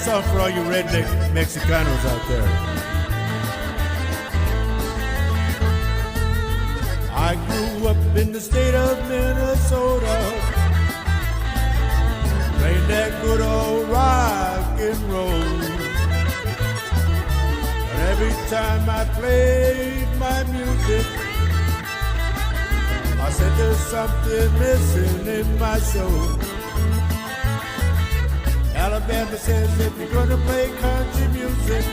song for all you redneck Mexicanos out there. I grew up in the state of Minnesota, playing that good old rock and roll. But every time I played my music, I said there's something missing in my show. Alabama says if you're gonna play country music,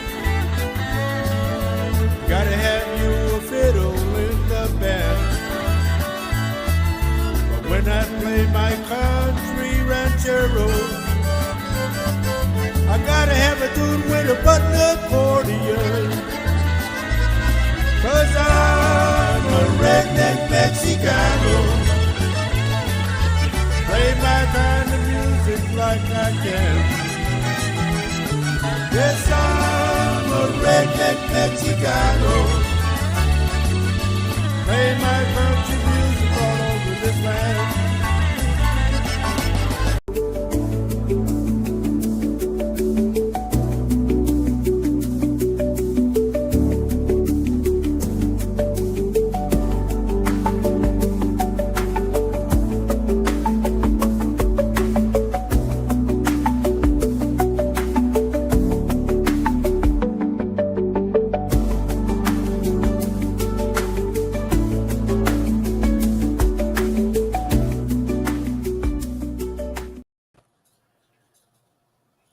you gotta have you a fiddle in the band. But when I play my country ranchero, I gotta have a dude with a button accordion. 'Cause I'm a redneck Mexicano. Play my kind of music like I can. Yes, I'm a redneck Mexicano. Play my country music all over this land.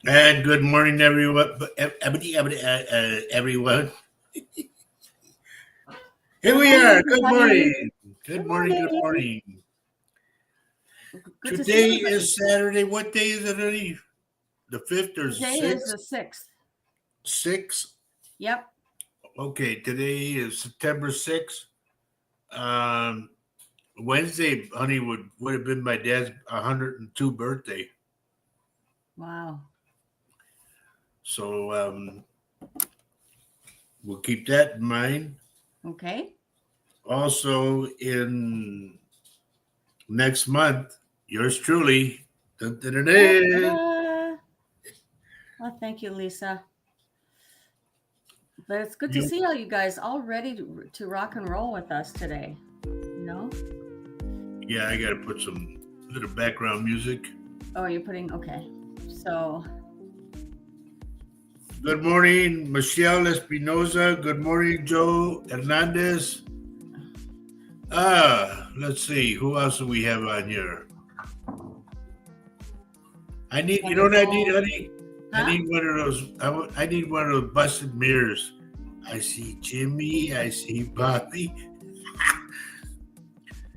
And good morning, everyone. Everyone. Here we are. Good morning. Good morning. Good morning. Good Today is Saturday. What day is it, honey? The 5th or 6th? Today is the 6th. 6th? Yep. Okay, today is September 6th. Wednesday, honey, would have been my dad's 102 birthday. Wow. So we'll keep that in mind. Okay. Also, in next month, yours truly. Dun, dun, dun, dun. Well, thank you, Lisa. But it's good to see all you guys all ready to rock and roll with us today. You know? Yeah, I got to put some little background music. Oh, you're putting, okay. So. Good morning, Michelle Espinoza. Good morning, Joe Hernandez. Let's see. Who else do we have on here? I need, you know what I need, honey? Huh? I need one of those. I need one of those busted mirrors. I see Jimmy. I see Bobby.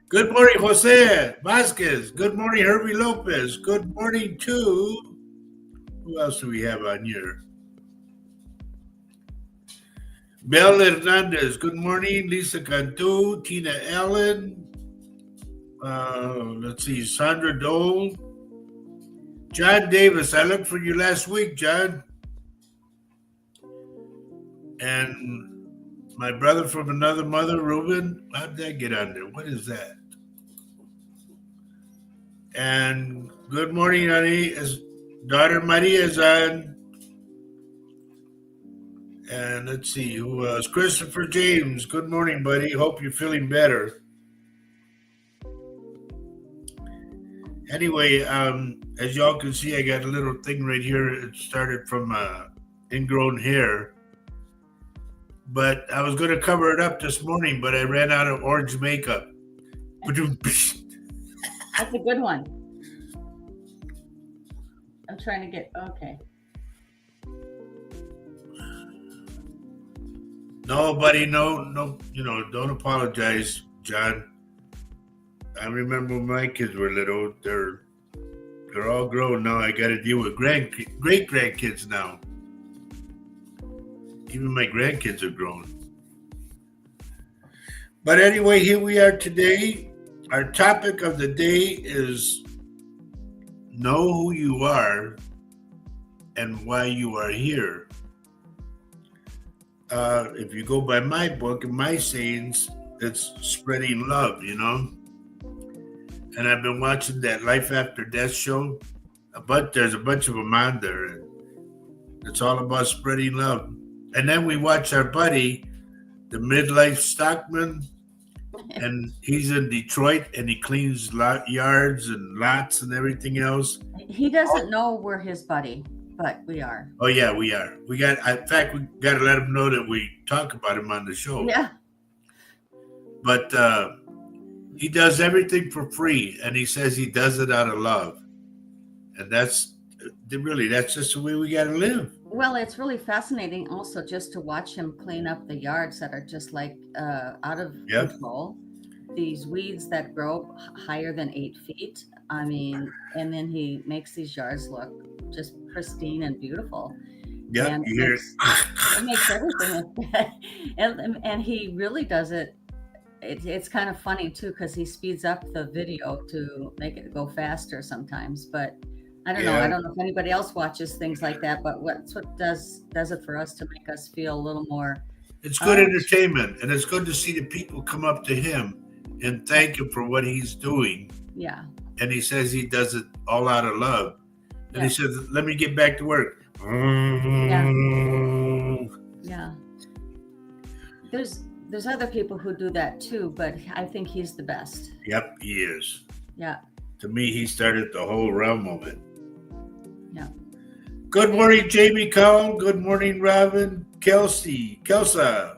Good morning, Jose Vasquez. Good morning, Herbie Lopez. Good morning to, who else do we have on here? Bel Hernandez. Good morning, Lisa Cantu, Tina Allen. Let's see, Sandra Dole. John Davis. I looked for you last week, John. And my brother from another mother, Ruben. How did that get on there? What is that? And good morning, honey. His daughter Maria is on. And let's see who else. Christopher James. Good morning, buddy. Hope you're feeling better. Anyway, as y'all can see, I got a little thing right here. It started from ingrown hair. But I was going to cover it up this morning, but I ran out of orange makeup. That's a good one. I'm trying to get, okay. No, buddy, no, don't apologize, John. I remember when my kids were little. They're all grown now. I got to deal with great grandkids now. Even my grandkids are grown. But anyway, here we are today. Our topic of the day is know who you are and why you are here. If you go by my book and my sayings, it's spreading love, you know. And I've been watching that Life After Death show. There's a bunch of them on there. It's all about spreading love. And then we watch our buddy, the midlife stockman, and he's in Detroit and he cleans yards and lots and everything else. He doesn't know we're his buddy, but we are. Oh yeah, we are. In fact, we got to let him know that we talk about him on the show. Yeah. But he does everything for free, and he says he does it out of love. And that's just the way we got to live. Well, it's really fascinating also just to watch him clean up the yards that are just like out of control. These weeds that grow higher than 8 feet. I mean, and then he makes these yards look just pristine and beautiful. Yeah, and it makes everything. and he really does it. It's kind of funny too because he speeds up the video to make it go faster sometimes, but. I don't know. I don't know if anybody else watches things like that, but what does it for us to make us feel a little more. It's good entertainment, and it's good to see the people come up to him and thank him for what he's doing. Yeah. And he says he does it all out of love. And he says, "Let me get back to work." Yeah. There's other people who do that too, but I think he's the best. Yep, he is. Yeah. To me, he started the whole realm of it. Yeah. Good morning, Jamie Cole. Good morning, Robin. Kelsa.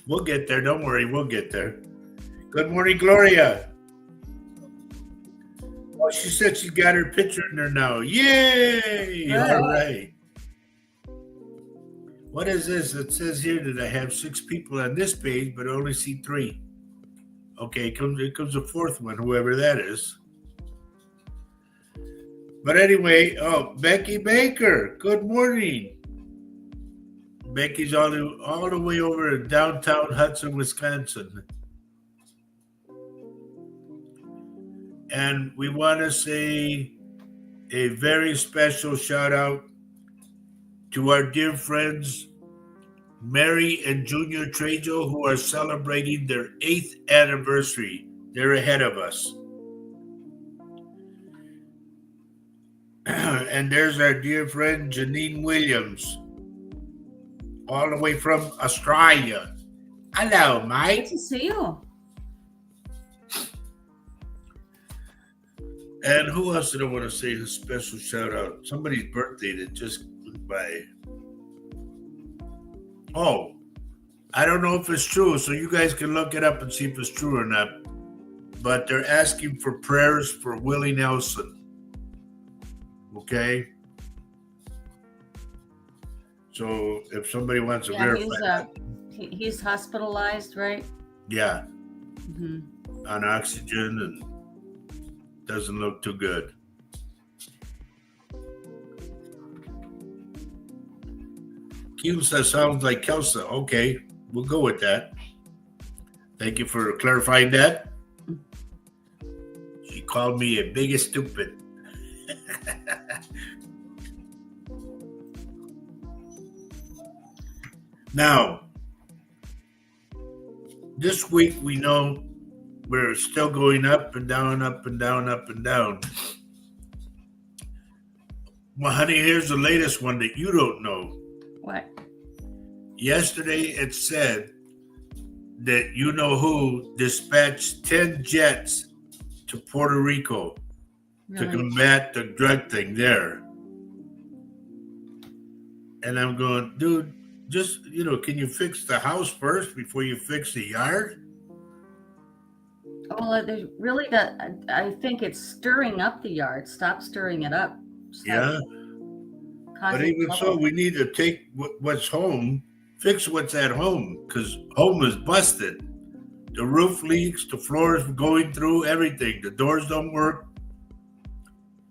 We'll get there. Don't worry. We'll get there. Good morning, Gloria. Oh, she said she got her picture in there now. Yay! All right. What is this? It says here that I have 6 people on this page, but I only see 3. Okay, here comes the 4th one, whoever that is. But anyway, Becky Baker, good morning. Becky's all the way over in downtown Hudson, Wisconsin. And we want to say a very special shout out to our dear friends, Mary and Junior Trejo, who are celebrating their 8th anniversary. They're ahead of us. And there's our dear friend, Janine Williams, all the way from Australia. Hello, mate. Good to see you. And who else did I want to say a special shout out? Somebody's birthday that just went by. Oh, I don't know if it's true, so you guys can look it up and see if it's true or not. But they're asking for prayers for Willie Nelson. Okay? So if somebody wants to verify he's hospitalized, right? Yeah. Mm-hmm. On oxygen and doesn't look too good. Kelsa sounds like Kelsa. Okay, we'll go with that. Thank you for clarifying that. She called me a biggest stupid. Now, this week we know we're still going up and down, up and down, up and down. Well, honey, here's the latest one that you don't know. What? Yesterday it said that you know who dispatched 10 jets to Puerto Rico to combat the drug thing there. And I'm going, dude, just, can you fix the house first before you fix the yard? Well, I think it's stirring up the yard. Stop stirring it up. Yeah. But even so, we need to take what's home, fix what's at home, because home is busted. The roof leaks, the floor is going through, everything. The doors don't work.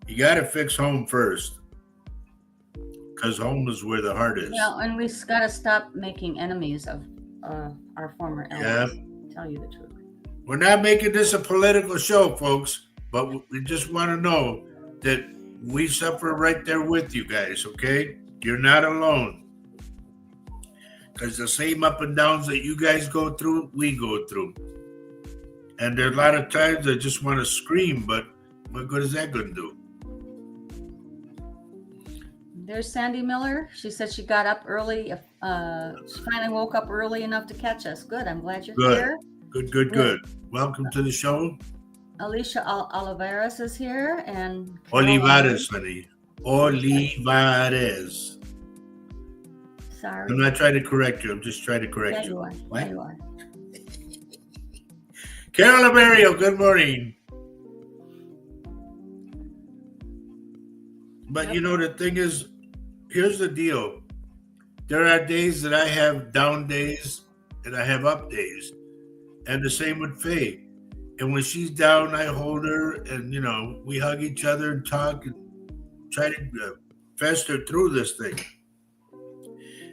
You got to fix home first, because home is where the heart is. Yeah, and we got to stop making enemies of our former allies. Yeah. Tell you the truth. We're not making this a political show, folks, but we just want to know that we suffer right there with you guys, okay? You're not alone. Because the same up and downs that you guys go through, we go through. And there are a lot of times I just want to scream, but what good is that going to do? There's Sandy Miller. She said she got up early. She finally woke up early enough to catch us. Good. I'm glad you're Good. here. Good. Welcome to the show. Alicia Olivares is here, and Olivares, honey. Olivares. Sorry. I'm not trying to correct you. I'm just trying to correct Yeah, you. you are. What? Yeah, you are. Carol Amerio, good morning. But you know, the thing is, here's the deal. There are days that I have down days and I have up days. And the same with Faye. And when she's down, I hold her and, you know, we hug each other and talk and try to fester through this thing.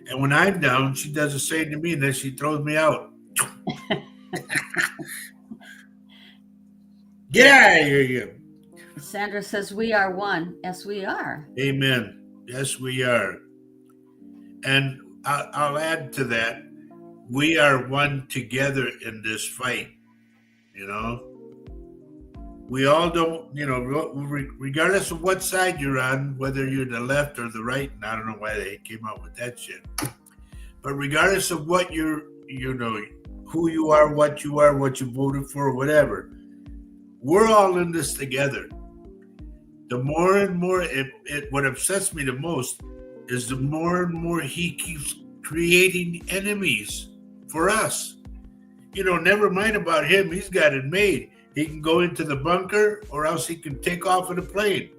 And when I'm down, she does the same to me and then she throws me out. Get out of here, you. Sandra says, we are one. Yes, we are. Amen. Yes, we are. And I'll add to that, we are one together in this fight, you know. We all don't, you know, regardless of what side you're on, whether you're the left or the right, and I don't know why they came out with that shit. But regardless of what you're, you know, who you are, what you voted for, whatever, we're all in this together. The more and more, what upsets me the most is the more and more he keeps creating enemies for us. You know, never mind about him. He's got it made. He can go into the bunker or else he can take off in a plane,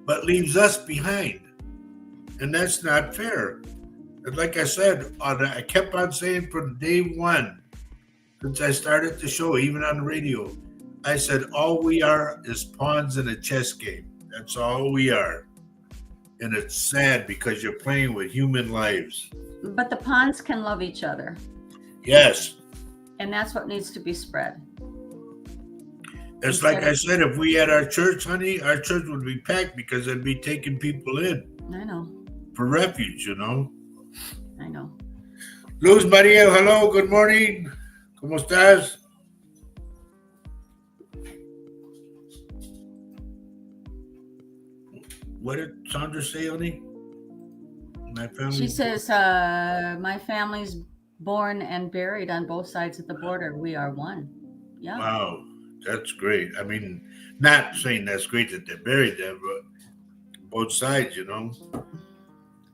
but leaves us behind. And that's not fair. And like I said, I kept on saying from day one, since I started the show, even on the radio, I said, all we are is pawns in a chess game. That's all we are. And it's sad because you're playing with human lives. But the pawns can love each other. Yes. And that's what needs to be spread. It's like I said, if we had our church, honey, our church would be packed because they'd be taking people in. I know. For refuge, you know. I know. Luz Maria, hello, good morning. ¿Cómo estás? What did Sandra say, honey? My family. She says, my family's born and buried on both sides of the border. We are one. Yeah. Wow, that's great. I mean, not saying that's great that they're buried there, but both sides, you know.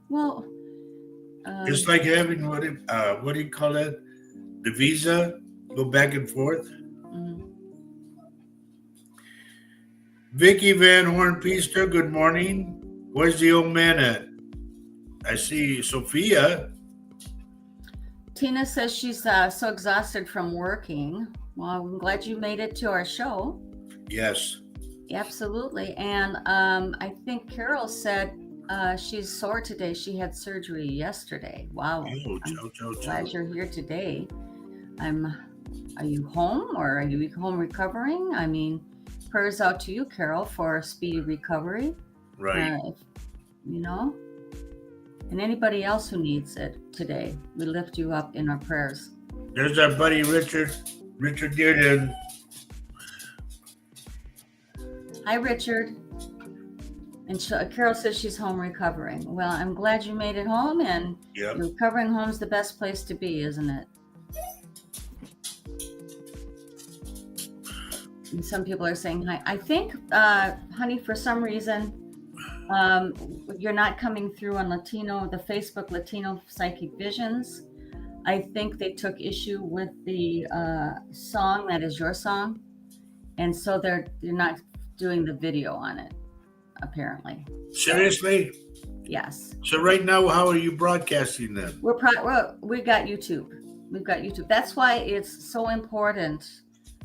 Well, it's like having what do you call that? The visa, go back and forth. Mm-hmm. Vicky Van Horn-Peaster, good morning. Where's the old man at? I see Sophia. Tina says she's so exhausted from working. Well, I'm glad you made it to our show. Yes. Absolutely. And I think Carol said she's sore today. She had surgery yesterday. Wow. Oh, I'm glad you're here today. Are you home or are you home recovering? I mean, prayers out to you, Carol, for a speedy recovery. Right. You know, and anybody else who needs it today, we lift you up in our prayers. There's our buddy Richard Dearden. Hi, Richard. And Carol says she's home recovering. Well, I'm glad you made it home, and recovering home is the best place to be, isn't it? And some people are saying hi. I think, honey, for some reason, you're not coming through on Latino, the Facebook Latino Psychic Visions. I think they took issue with the song that is your song, and so they're not doing the video on it, apparently. Seriously? Yes. So right now, how are you broadcasting then? We got YouTube. We've got YouTube. That's why it's so important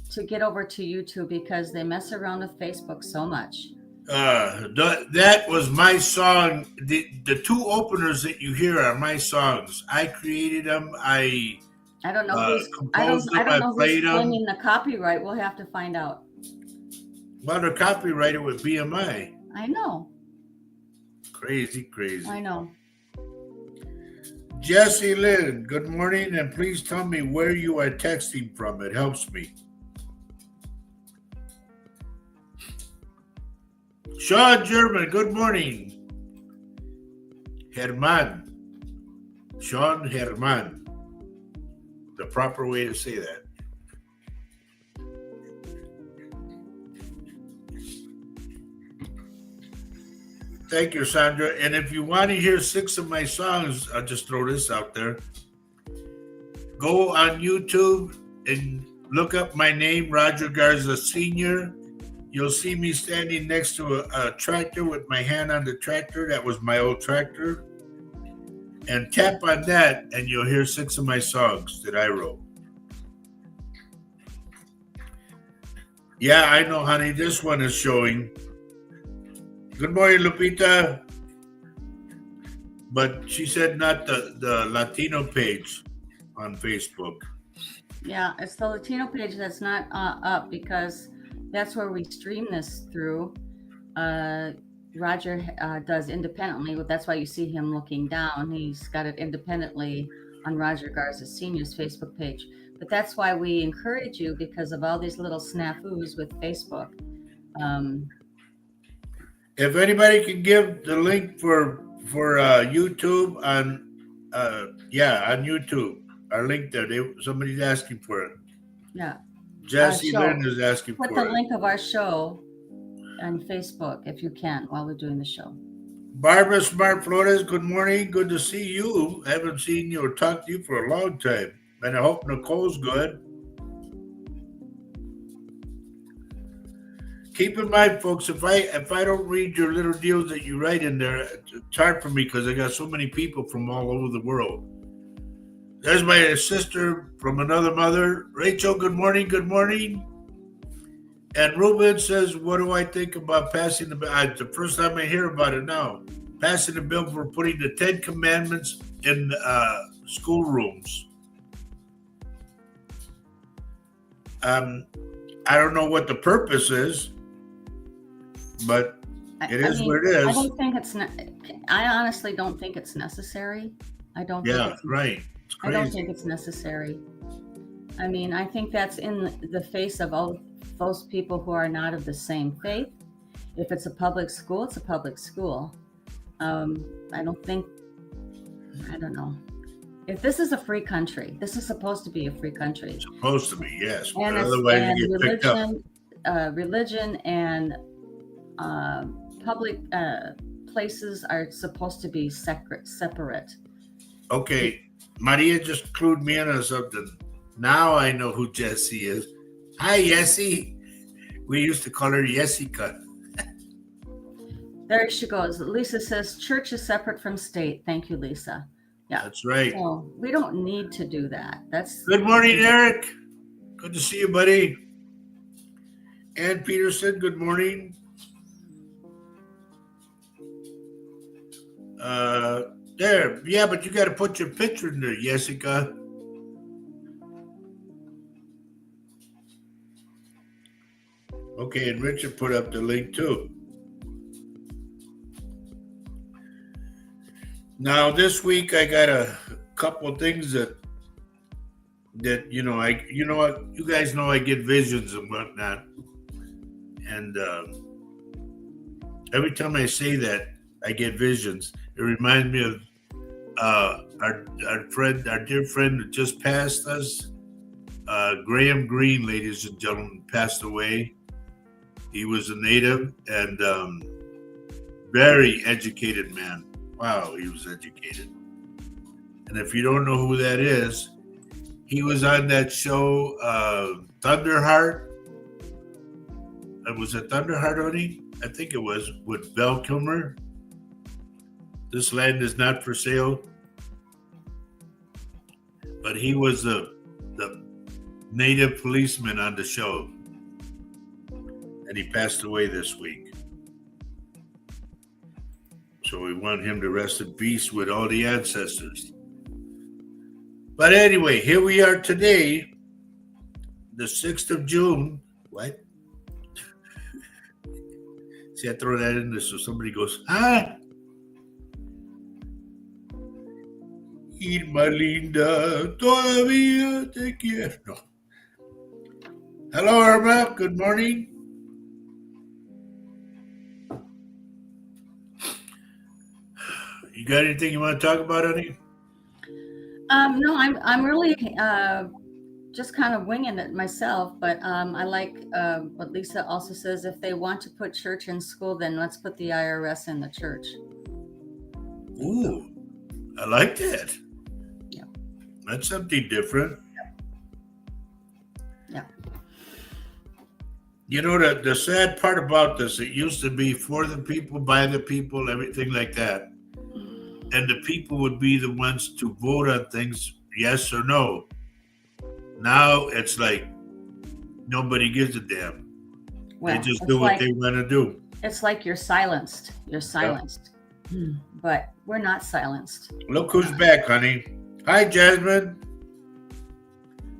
to get over to YouTube, because they mess around with Facebook so much. That was my song. The two openers that you hear are my songs. I created them. I don't know who's claiming the copyright. We'll have to find out. Well, they're copyrighted with BMI. I know. Crazy. I know. Jesse Lynn, good morning, and please tell me where you are texting from. It helps me. Sean German, good morning. Germán. Sean Germán. The proper way to say that. Thank you, Sandra. And if you want to hear 6 of my songs, I'll just throw this out there. Go on YouTube and look up my name, Roger Garza Sr. You'll see me standing next to a tractor with my hand on the tractor. That was my old tractor. And tap on that, and you'll hear 6 of my songs that I wrote. Yeah, I know, honey. This one is showing. Good morning, Lupita. But she said not the Latino page on Facebook. Yeah, it's the Latino page that's not up because that's where we stream this through. Roger does independently. That's why you see him looking down. He's got it independently on Roger Garza Sr.'s Facebook page. But that's why we encourage you, because of all these little snafus with Facebook. If anybody can give the link for YouTube on YouTube, our link there. Somebody's asking for it. Yeah. Jesse Lynn is asking for it. Put the link of our show on Facebook if you can while we're doing the show. Barbara Smart Flores, good morning. Good to see you. I haven't seen you or talked to you for a long time. And I hope Nicole's good. Keep in mind, folks, if I don't read your little deals that you write in there, it's hard for me because I got so many people from all over the world. There's my sister from another mother. Rachel, good morning, good morning. And Ruben says, what do I think about passing the bill? It's the first time I hear about it now. Passing the bill for putting the 10 Commandments in schoolrooms. I don't know what the purpose is, but it is what it is. I don't think I honestly don't think it's necessary. I don't think it's necessary. I mean, I think that's in the face of all those people who are not of the same faith. If it's a public school, it's a public school. I don't know. If this is a free country, this is supposed to be a free country. It's supposed to be, yes. And but otherwise you get picked up. Religion and public places are supposed to be separate. Okay, Maria just clued me in on something. Now I know who Jessie is. Hi, Jessie. We used to call her Jessica. There she goes. Lisa says, church is separate from state. Thank you, Lisa. Yeah, that's right. So we don't need to do that. Good morning, Eric. Good to see you, buddy. Ann Peterson, good morning. There. Yeah, but you got to put your picture in there, Jessica. Okay, and Richard put up the link too. Now this week I got a couple of things that you guys know I get visions and whatnot, and every time I say that I get visions, it reminds me of our dear friend that just passed us, Graham Greene, ladies and gentlemen, passed away. He was a native and very educated man. Wow, he was educated. And if you don't know who that is, he was on that show, Thunderheart. Was it Thunderheart, honey? I think it was, with Val Kilmer. This land is not for sale. But he was the native policeman on the show. And he passed away this week. So we want him to rest in peace with all the ancestors. But anyway, here we are today, the 6th of June. What? See, I throw that in there so somebody goes, Irma linda, todavía te quiero. No. Hello, Irma. Good morning. got anything you want to talk about, honey? No, I'm really just kind of winging it myself, but I like what Lisa also says. If they want to put church in school, then let's put the IRS in the church. Ooh, I like that. Yeah. That's something different. Yeah. You know, the sad part about this, it used to be for the people, by the people, everything like that. And the people would be the ones to vote on things, yes or no. Now it's like nobody gives a damn. Well, They just it's do what like they want to do. it's like you're silenced. You're silenced. But we're not silenced. Look who's back, honey. Hi, Jasmine.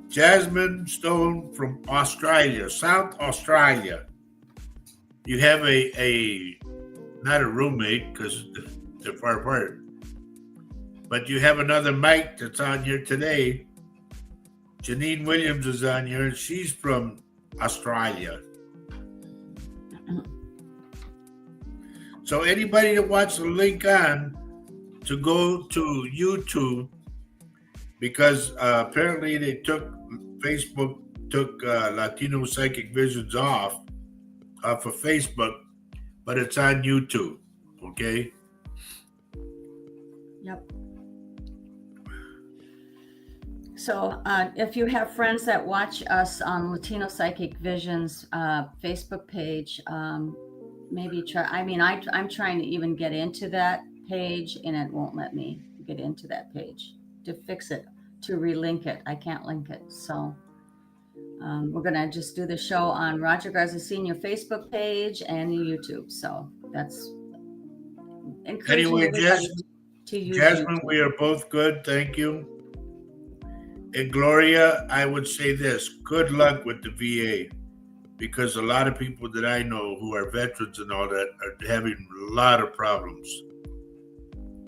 Jasmine Stone from Australia, South Australia. You have a not a roommate because they're far apart, but you have another Mike that's on here today. Janine Williams is on here. She's from Australia. So anybody that wants to link on to go to YouTube, because apparently Facebook took Latino Psychic Visions off of Facebook, but it's on YouTube, okay? Yep. So if you have friends that watch us on Latino Psychic Visions Facebook page, maybe try. I mean, I'm trying to even get into that page, and it won't let me get into that page to fix it, to relink it. I can't link it. So we're going to just do the show on Roger Garza Senior Facebook page and YouTube. So that's encouraging Anyway, everybody to use Jasmine, YouTube. we are both good. Thank you. And Gloria, I would say this: good luck with the VA, because a lot of people that I know who are veterans and all that are having a lot of problems.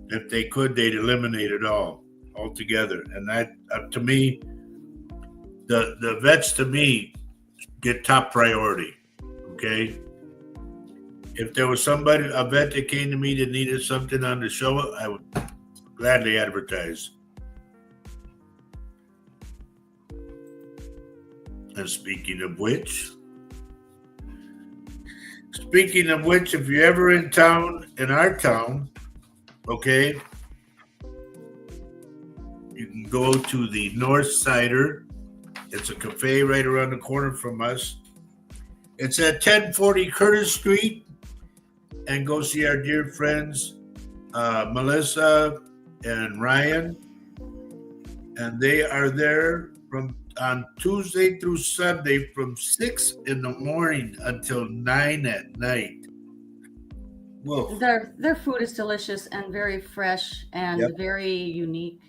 If they could, they'd eliminate it all altogether. And that, to me, the vets to me get top priority. Okay. If there was somebody, a vet that came to me that needed something on the show, I would gladly advertise. And speaking of which, if you're ever in town, in our town, okay, you can go to the North Sider. It's a cafe right around the corner from us. It's at 1040 Curtis Street. And go see our dear friends, Melissa and Ryan. And they are there on Tuesday through Sunday from 6 in the morning until 9 at night. Whoa. Their food is delicious and very fresh and Yep. very unique.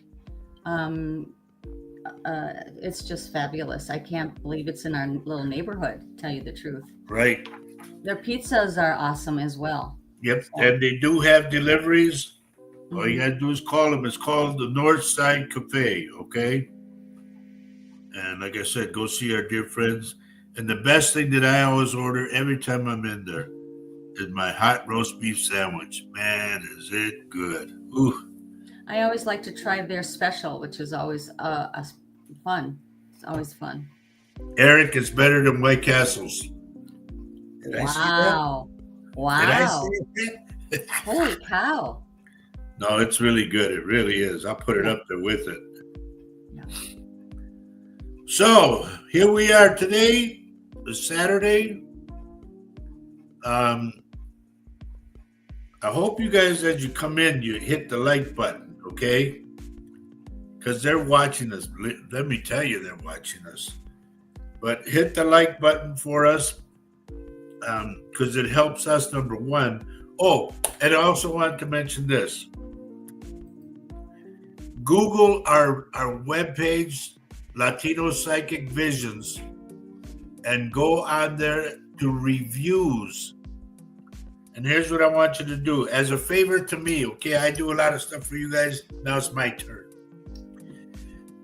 It's just fabulous. I can't believe it's in our little neighborhood, to tell you the truth. Right. Their pizzas are awesome as well. Yep. And they do have deliveries. All you gotta do is call them. It's called the North Side Cafe, okay? And like I said, go see our dear friends. And the best thing that I always order every time I'm in there is my hot roast beef sandwich. Man, is it good. Ooh. I always like to try their special, which is always fun. It's always fun. Eric is better than White Castle's. Did I see that? Wow. Did I Wow. see that? Holy cow. No, it's really good. It really is. I'll put it up there with it. Yeah. So here we are today, it's Saturday. I hope you guys, as you come in, you hit the like button, okay? Because they're watching us. Let me tell you, they're watching us. But hit the like button for us, because it helps us, number one. Oh, and I also wanted to mention this. Google our webpage, Latino Psychic Visions, and go on there to reviews. And here's what I want you to do. As a favor to me, okay, I do a lot of stuff for you guys. Now it's my turn.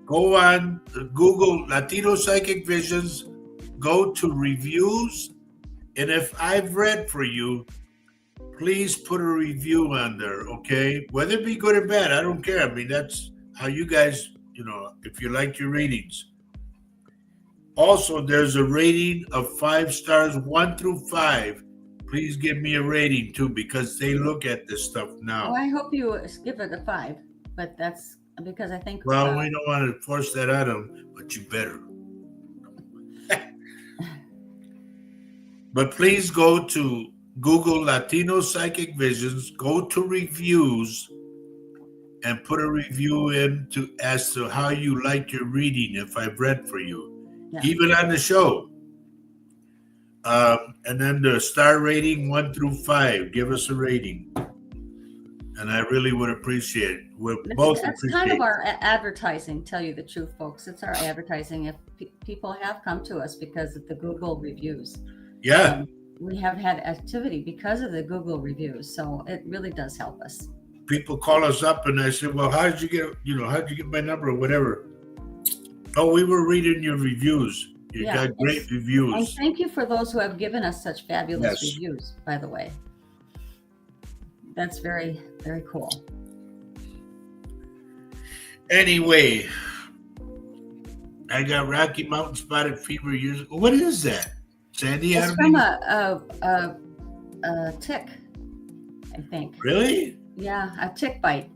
Go on Google Latino Psychic Visions, go to reviews, and if I've read for you, please put a review on there, okay? Whether it be good or bad, I don't care. I mean, that's how you guys, if you like your ratings. Also, there's a rating of 5 stars, 1 through 5. Please give me a rating too, because they look at this stuff now. Oh, I hope you give it a 5, but that's because I think. Well, we don't want to force that on them, but you better. But please go to Google Latino Psychic Visions, go to reviews, and put a review in to as to how you like your reading if I've read for you. Yeah. Even on the show. And then the star rating 1 through 5. Give us a rating. And I really would appreciate it. That's kind of our advertising, tell you the truth, folks. It's our advertising. If people have come to us because of the Google reviews. Yeah. We have had activity because of the Google reviews. So it really does help us. People call us up and I say, well, how did you get my number or whatever? Oh, we were reading your reviews. You got great reviews. And thank you for those who have given us such fabulous reviews, by the way. That's very, very cool. Anyway, I got Rocky Mountain Spotted Fever years ago. What is that, Sandy? It's from a tick, I think. Really? Yeah, a tick bite.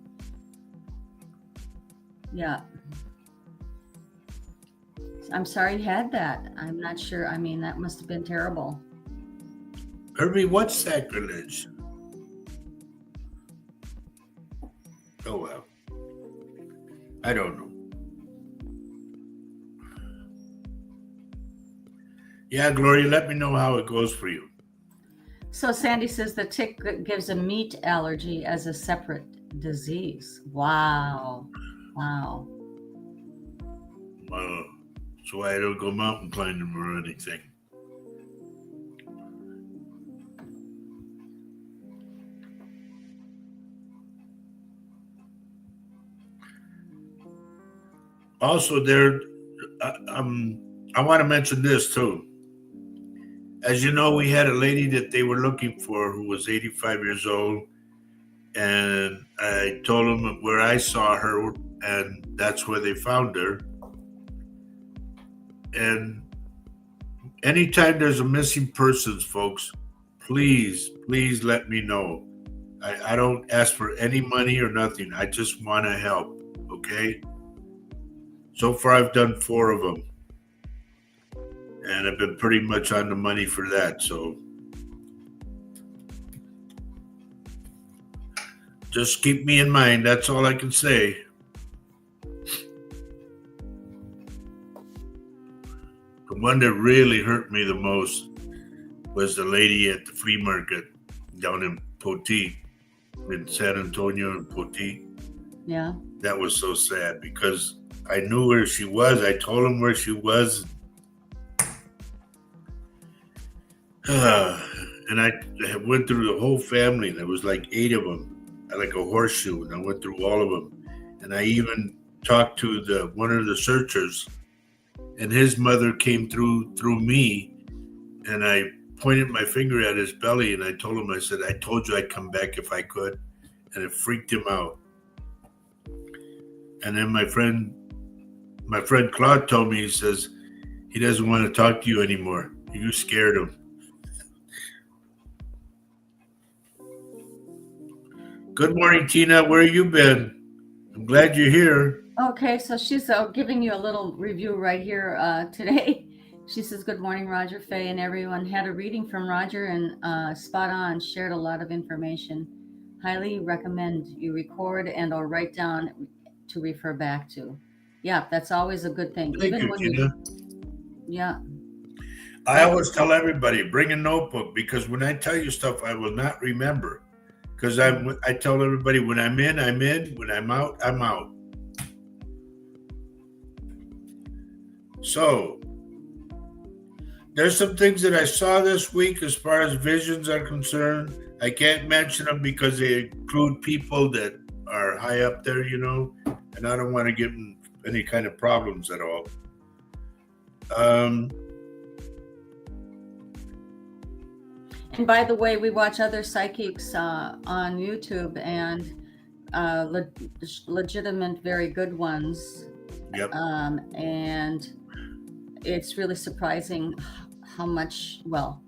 Yeah. I'm sorry you had that. I'm not sure. I mean, that must have been terrible. Herbie, what's sacrilege? Oh, well. I don't know. Yeah, Gloria, let me know how it goes for you. So Sandy says the tick gives a meat allergy as a separate disease. Wow. Wow. Wow. That's why I don't go mountain climbing or anything. Also, I want to mention this too. As you know, we had a lady that they were looking for who was 85 years old, and I told them where I saw her, and that's where they found her. And anytime there's a missing persons, folks, please let me know. I don't ask for any money or nothing. I just want to help, okay? So far, I've done 4 of them. And I've been pretty much on the money for that. So just keep me in mind. That's all I can say. The one that really hurt me the most was the lady at the flea market down in Poteet, in San Antonio and Poteet. Yeah. That was so sad because I knew where she was. I told him where she was. And I went through the whole family. There was like 8 of them, like a horseshoe, and I went through all of them. And I even talked to one of the searchers, and his mother came through me, and I pointed my finger at his belly, and I told him, I said, I told you I'd come back if I could, and it freaked him out. And then my friend Claude told me, he says, he doesn't want to talk to you anymore. You scared him. Good morning, Tina. Where you been? I'm glad you're here. Okay, so she's giving you a little review right here today. She says, good morning, Roger, Faye, and everyone. Had a reading from Roger and spot on, shared a lot of information. Highly recommend you record and or write down to refer back to. Yeah, that's always a good thing. Thank you, Tina. Yeah. I always tell everybody, bring a notebook, because when I tell you stuff, I will not remember. Because I tell everybody, when I'm in, I'm in. When I'm out, I'm out. So, there's some things that I saw this week as far as visions are concerned. I can't mention them because they include people that are high up there, and I don't want to give them any kind of problems at all. And by the way, we watch other psychics on YouTube, and legitimate, very good ones. Yep. And it's really surprising how much, well,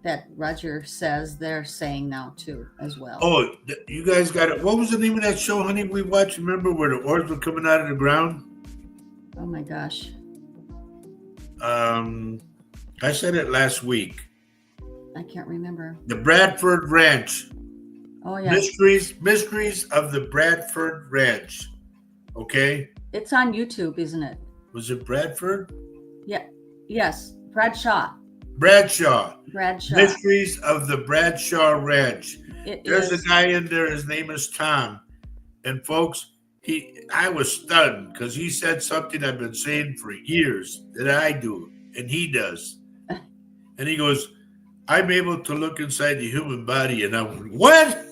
that Roger says they're saying now too, as well. Oh, you guys got it. What was the name of that show, honey, we watched? Remember where the orbs were coming out of the ground? Oh my gosh. I said it last week. I can't remember. The Bradford Ranch. Oh yeah. Mysteries of the Bradford Ranch. Okay. It's on YouTube, isn't it? Was it Bradford? Yeah. Yes. Bradshaw. Mysteries of the Bradshaw Ranch. There's a guy in there. His name is Tom. And folks, I was stunned because he said something I've been saying for years that I do, and he does. And he goes, I'm able to look inside the human body. And I went, what?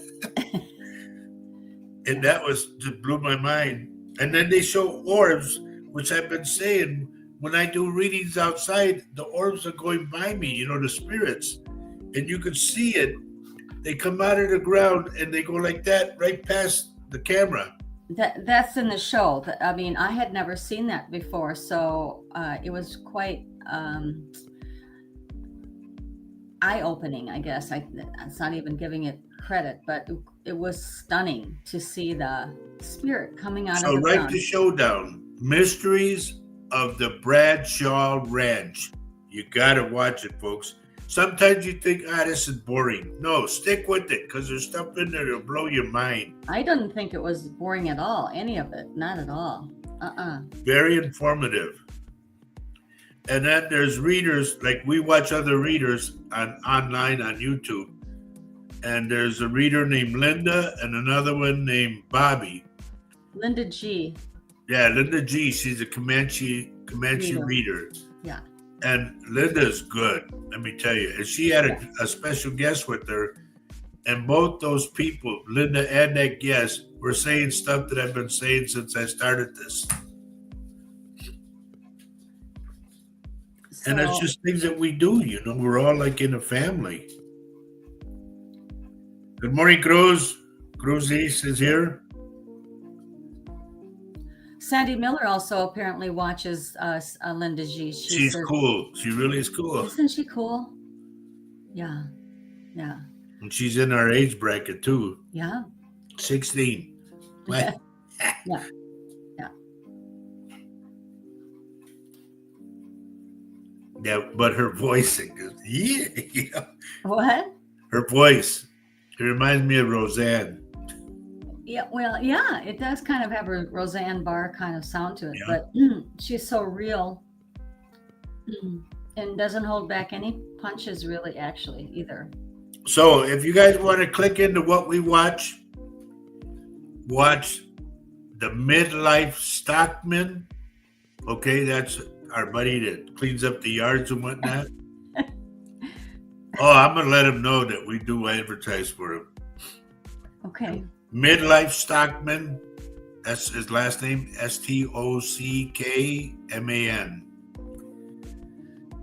And that just blew my mind. And then they show orbs, which I've been saying, when I do readings outside, the orbs are going by me, the spirits. And you can see it. They come out of the ground and they go like that right past the camera. That's in the show. I mean, I had never seen that before. So it was quite eye-opening, I guess. It's not even giving it credit, but it was stunning to see the spirit coming out of the ground. So write the show down. Mysteries of the Bradshaw Ranch. You got to watch it, folks. Sometimes you think, this is boring. No, stick with it because there's stuff in there that'll blow your mind. I didn't think it was boring at all. Any of it. Not at all. Very informative. And then there's readers, like we watch other readers online on YouTube. And there's a reader named Linda and another one named Bobby. Linda G. Yeah, Linda G. She's a Comanche reader. Yeah. And Linda's good, let me tell you. And she had a special guest with her. And both those people, Linda and that guest, were saying stuff that I've been saying since I started this. And it's just things that we do, we're all like in a family. Good morning, Cruz. Cruz East is here. Sandy Miller also apparently watches Linda G. She's cool. She really is cool. Isn't she cool? Yeah. Yeah. And she's in our age bracket too. Yeah. 16. Yeah. Yeah. Yeah, but her voice, yeah. What? Her voice. It reminds me of Roseanne. Yeah, well, yeah, it does kind of have a Roseanne Barr kind of sound to it, but she's so real and doesn't hold back any punches really, actually, either. So if you guys want to click into what we watch the Midlife Stockman. Okay, that's our buddy that cleans up the yards and whatnot. I'm going to let him know that we do advertise for him. Okay. Midlife Stockman. That's his last name, Stockman.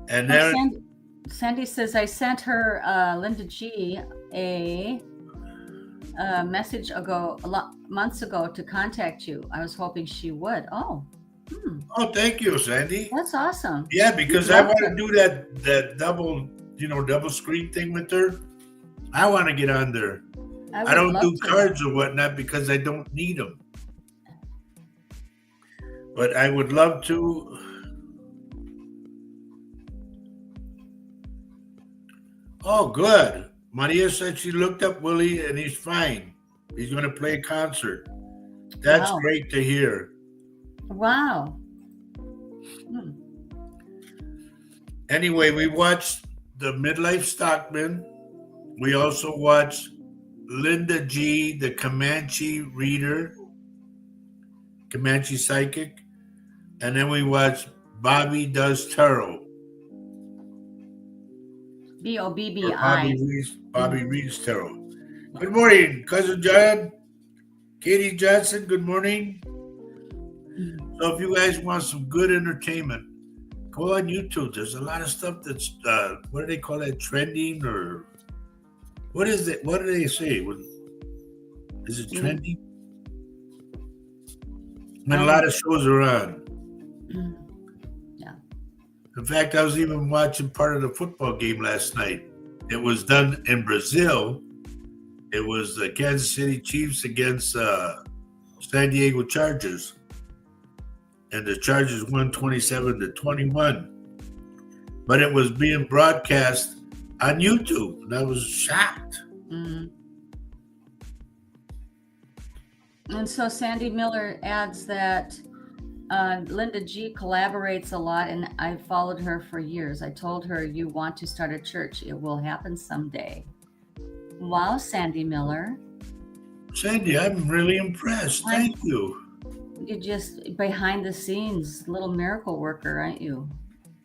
And then Sandy says, I sent her, Linda G, a message months ago to contact you. I was hoping she would. Oh, thank you, Sandy. That's awesome. Yeah, because I want to do that double screen thing with her. I want to get on there. I don't do cards or whatnot because I don't need them. But I would love to. Oh, good. Maria said she looked up Willie and he's fine. He's going to play a concert. That's great to hear. Wow. Anyway, we watched the Midlife Stockman. We also watched Linda G, the Comanche reader, Comanche psychic. And then we watched Bobby Does Tarot. Bobbi. Bobby reads tarot. Good morning, Cousin John. Katie Johnson, good morning. So if you guys want some good entertainment, go on YouTube. There's a lot of stuff that's, what do they call that, trending or What is it? What do they say? Is it Mm, trendy? When a lot of shows are on. yeah. In fact, I was even watching part of the football game last night. It was done in Brazil. It was the Kansas City Chiefs against San Diego Chargers, and the Chargers won 27-21. But it was being broadcast on YouTube, and I was shocked. Mm. And so Sandy Miller adds that Linda G collaborates a lot, and I've followed her for years. I told her, you want to start a church. It will happen someday. Wow, Sandy Miller. Sandy, I'm really impressed. Thank you. You're just behind the scenes little miracle worker, aren't you?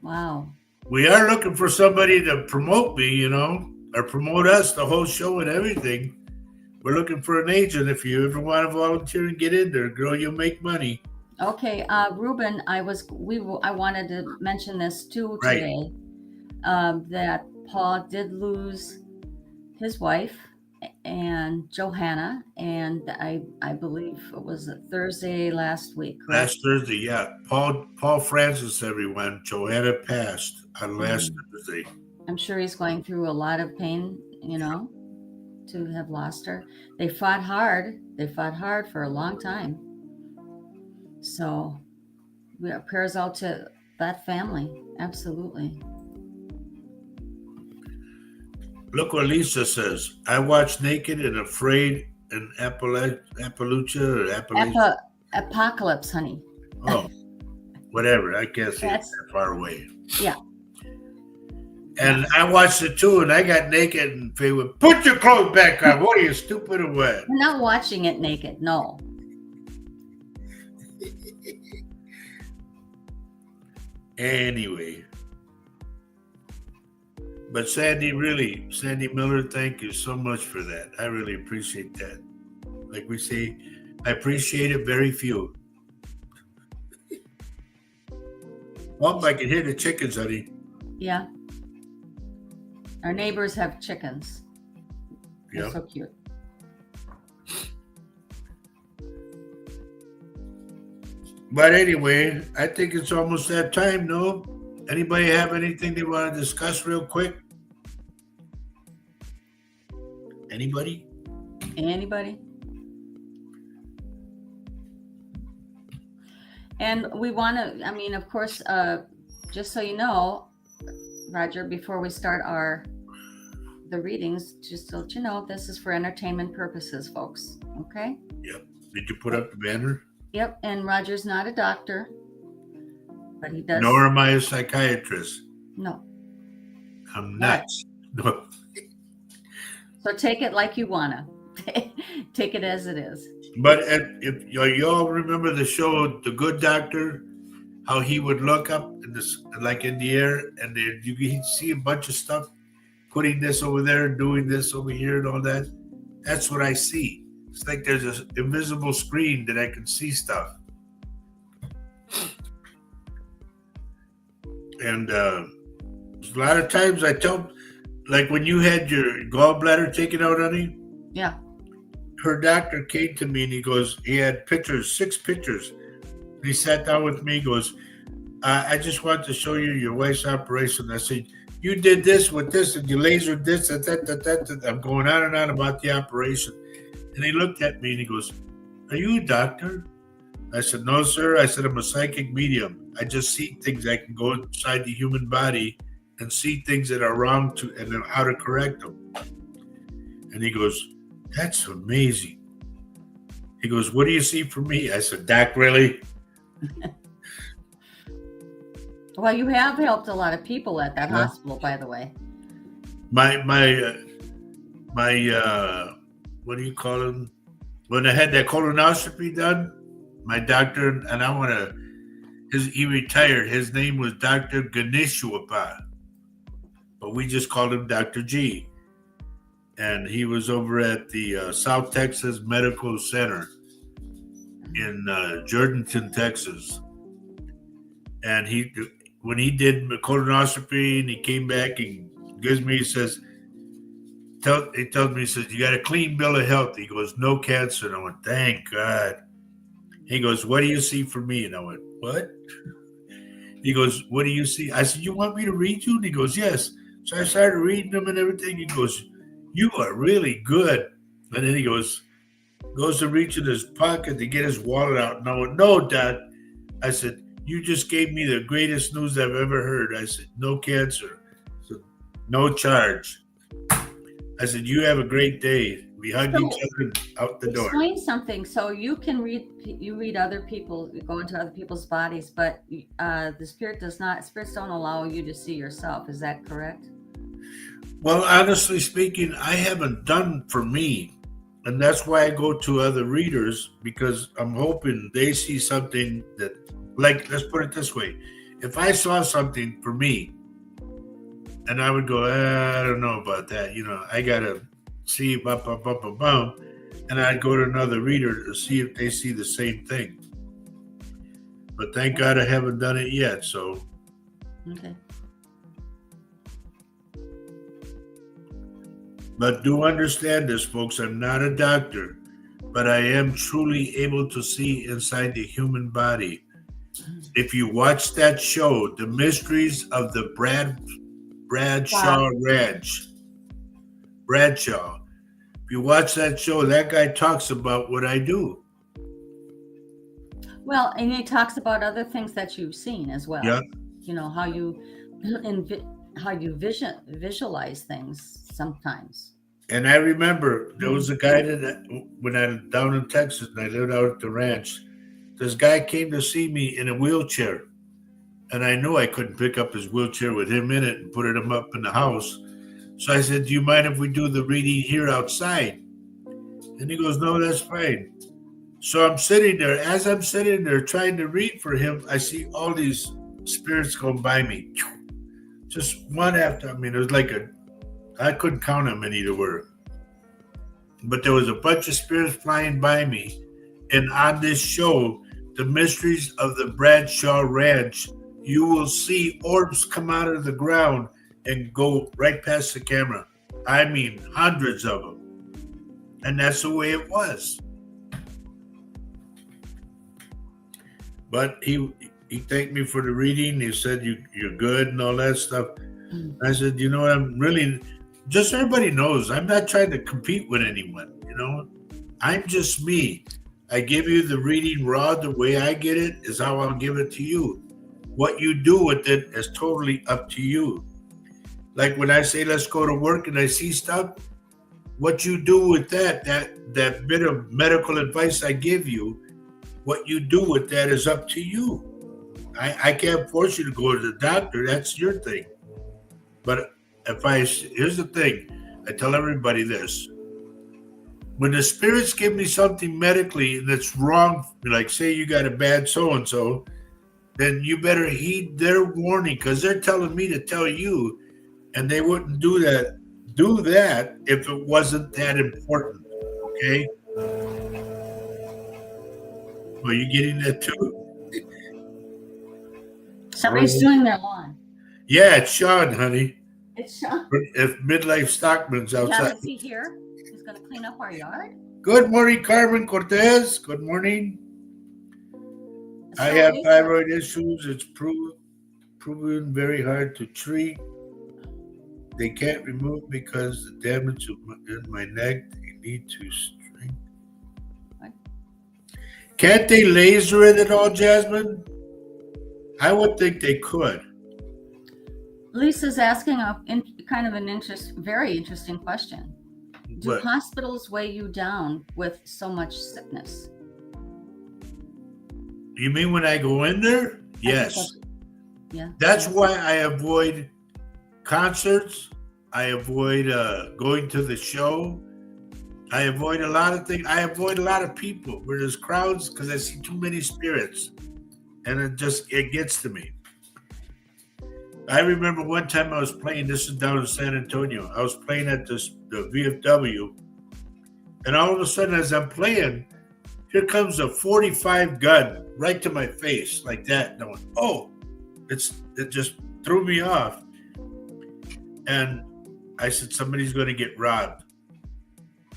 Wow. We are looking for somebody to promote me, or promote us, the whole show and everything. We're looking for an agent. If you ever want to volunteer and get in there, girl, you'll make money. Okay, Ruben, I wanted to mention this too Right. today, that Paul did lose his wife and Johanna, and I believe it was Thursday last week, correct? Last Thursday, yeah. Paul Francis, everyone. Joanna passed on last Thursday. I'm sure he's going through a lot of pain, to have lost her. They fought hard. They fought hard for a long time. So we are prayers out to that family. Absolutely. Look what Lisa says. I watched Naked and Afraid in Appalachia. Apocalypse, honey. Oh, whatever. I can't see it that far away. Yeah. And I watched it too, and I got naked, and Faye would put your clothes back on. What are you, stupid or what? We're not watching it naked, no. Anyway. But Sandy Miller, thank you so much for that. I really appreciate that. Like we say, I appreciate it very few. Oh, I can hear the chickens, honey. Yeah. Our neighbors have chickens. They're Yeah. so cute. But anyway, I think it's almost that time, no? Anybody have anything they want to discuss real quick? Anybody? And we want to, of course, just so you know, Roger, before we start the readings, just to let you know, this is for entertainment purposes, folks. Okay? Yep. Did you put up the banner? Yep. And Roger's not a doctor, but he does. Nor am I a psychiatrist. No. I'm nuts. No. So take it like you wanna. Take it as it is. But if you all remember the show, The Good Doctor, how he would look up in the air, and he'd see a bunch of stuff, putting this over there, doing this over here, and all that. That's what I see. It's like there's an invisible screen that I can see stuff. And a lot of times I tell, like when you had your gallbladder taken out, honey. Yeah. Her doctor came to me and he had 6 pictures. He sat down with me, goes, I just want to show you your wife's operation. I said, you did this with this and you lasered this and that. I'm going on and on about the operation. And he looked at me and he goes, are you a doctor? I said, no, sir. I said, I'm a psychic medium. I just see things. I can go inside the human body and see things that are wrong and then how to correct them. And he goes, that's amazing. He goes, what do you see for me? I said, Doc, really? Well, you have helped a lot of people at that hospital, by the way. My what do you call him? When I had that colonoscopy done, my doctor, and he retired. His name was Dr. Ganeshwapa, but we just called him Dr. G. And he was over at the South Texas Medical Center in Jordanton, Texas. And when he did the colonoscopy and he came back and gives me, he says, tells me, he says, you got a clean bill of health. He goes, no cancer. And I went, thank God. He goes, what do you see for me? And I went, what? He goes, what do you see? I said, you want me to read you? And he goes, yes. So I started reading them and everything. He goes, you are really good. And then he goes to reach in his pocket to get his wallet out. And I went, no, Dad. I said, you just gave me the greatest news I've ever heard. I said, no cancer. I said, no charge. I said, you have a great day. We hugged each other out the door. Explain something. So you can read other people, go into other people's bodies, but the spirits don't allow you to see yourself. Is that correct? Well, honestly speaking, I haven't done for me. And that's why I go to other readers, because I'm hoping they see something that, like, let's put it this way. If I saw something for me, and I would go, I don't know about that. I got to see, and I'd go to another reader to see if they see the same thing. But thank God I haven't done it yet, so. Okay. But do understand this, folks. I'm not a doctor, but I am truly able to see inside the human body. If you watch that show, The Mysteries of the Bradshaw Ranch. Bradshaw. If you watch that show, that guy talks about what I do. Well, and he talks about other things that you've seen as well. Yeah. How you visualize things sometimes. And I remember there was a guy that when I was down in Texas and I lived out at the ranch, this guy came to see me in a wheelchair. And I knew I couldn't pick up his wheelchair with him in it and put him up in the house. So I said, do you mind if we do the reading here outside? And he goes, no, that's fine. So I'm sitting there. As I'm sitting there trying to read for him, I see all these spirits going by me. Just one after. It was like I couldn't count how many there were. But there was a bunch of spirits flying by me. And on this show, The Mysteries of the Bradshaw Ranch, you will see orbs come out of the ground and go right past the camera. I mean, hundreds of them. And that's the way it was. But he thanked me for the reading. He said, you're good and all that stuff. I said, I'm really, just so everybody knows, I'm not trying to compete with anyone, I'm just me. I give you the reading raw. The way I get it is how I'll give it to you. What you do with it is totally up to you. Like when I say, let's go to work and I see stuff, what you do with that bit of medical advice I give you, what you do with that is up to you. I can't force you to go to the doctor. That's your thing. But here's the thing. I tell everybody this. When the spirits give me something medically that's wrong, like say you got a bad so-and-so, then you better heed their warning, because they're telling me to tell you, and they wouldn't do that if it wasn't that important. Okay? Well, you getting that too? Somebody's doing their lawn. Yeah, it's Sean, honey. It's Sean. If Midlife Stockman's outside. Yeah, is he here? He's going to clean up our yard. Good morning, Carmen Cortez. Good morning. So I have thyroid issues. It's proven very hard to treat. They can't remove because the damage in my neck. They need to strengthen. What? Can't they laser it at all, Jasmine? I would think they could. Lisa's asking very interesting question. Do What? hospitals weigh you down with so much sickness? You mean when I go in there? Yes. Yeah. That's why I avoid concerts. I avoid going to the show. I avoid a lot of things. I avoid a lot of people where there's crowds because I see too many spirits. And it gets to me. I remember one time I was playing, this is down in San Antonio. I was playing at the VFW. And all of a sudden as I'm playing, here comes a 45 gun right to my face like that. And I went, oh, it just threw me off. And I said, somebody's going to get robbed.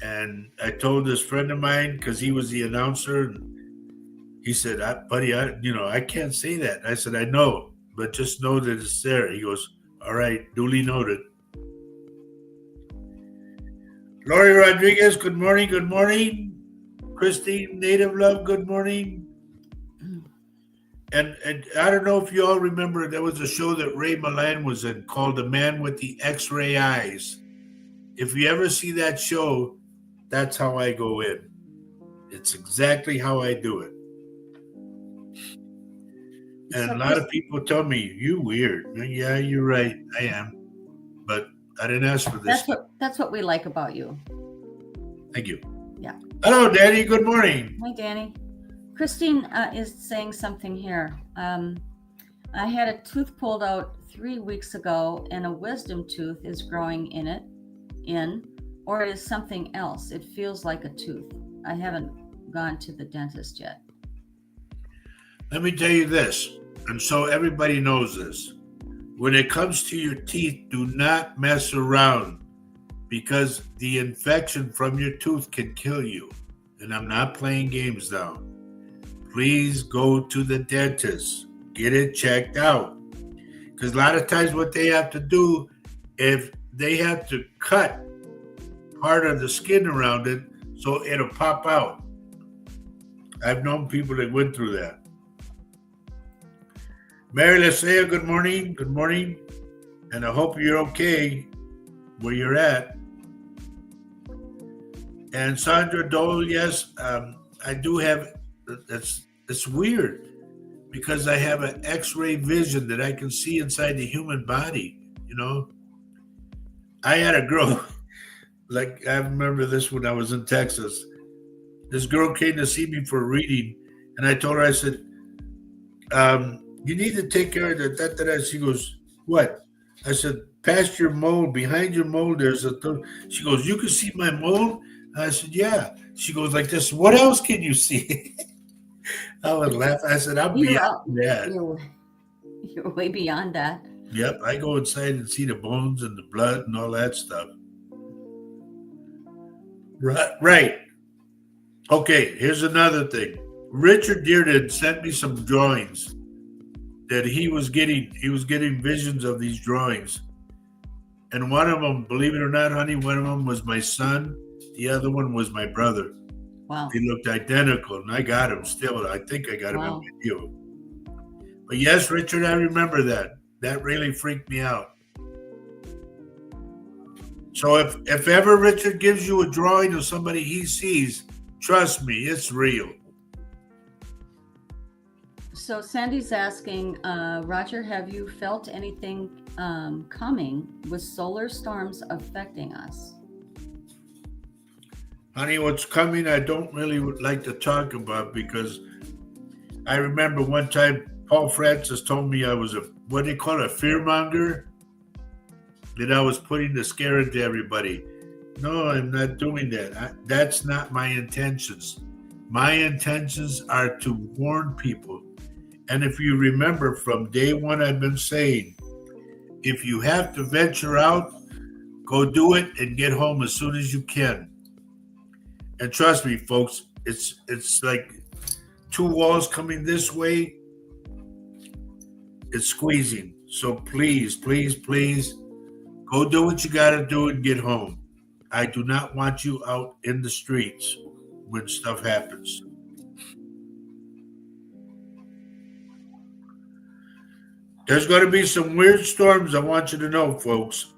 And I told this friend of mine, because he was the announcer, and he said, buddy, I can't say that. I said, I know, but just know that it's there. He goes, all right, duly noted. Lori Rodriguez, good morning, good morning. Christine Native Love, good morning. And I don't know if you all remember, there was a show that Ray Milan was in called The Man with the X-Ray Eyes. If you ever see that show, that's how I go in. It's exactly how I do it. And a lot of people tell me, you weird. Yeah, you're right. I am. But I didn't ask for this. That's what we like about you. Thank you. Yeah. Hello, Danny. Good morning. Hi, Danny. Christine is saying something here. I had a tooth pulled out 3 weeks ago, and a wisdom tooth is growing or it is something else. It feels like a tooth. I haven't gone to the dentist yet. Let me tell you this, and so everybody knows this. When it comes to your teeth, do not mess around, because the infection from your tooth can kill you. And I'm not playing games now. Please go to the dentist. Get it checked out. Because a lot of times what they have to do, if they have to cut part of the skin around it so it'll pop out. I've known people that went through that. Mary Lasea, good morning. Good morning. And I hope you're okay where you're at. And Sandra Dole, yes, I do have, it's weird because I have an X-ray vision that I can see inside the human body, I had a girl, like I remember this when I was in Texas. This girl came to see me for a reading, and I told her, I said, you need to take care of that. She goes, what? I said, past your mold, behind your mold, there's a She goes, you can see my mold? I said, yeah. She goes like this, what else can you see? I would laugh. I said, I'm beyond that. You're way beyond that. Yep, I go inside and see the bones and the blood and all that stuff. Right. Okay, here's another thing. Richard Dearden sent me some drawings that he was getting visions of these drawings. And one of them, believe it or not, honey, one of them was my son. The other one was my brother. Wow. They looked identical, and I got him still. I think I got him in video. But yes, Richard, I remember that. That really freaked me out. So if ever Richard gives you a drawing of somebody he sees, trust me, it's real. So Sandy's asking, Roger, have you felt anything coming with solar storms affecting us? Honey, what's coming, I don't really like to talk about, because I remember one time Paul Francis told me I was a fearmonger, that I was putting the scare into everybody. No, I'm not doing that. That's not my intentions. My intentions are to warn people. And if you remember from day one, I've been saying, if you have to venture out, go do it and get home as soon as you can. And trust me, folks, it's like two walls coming this way. It's squeezing. So please, please, please, go do what you got to do and get home. I do not want you out in the streets when stuff happens. There's going to be some weird storms, I want you to know, folks.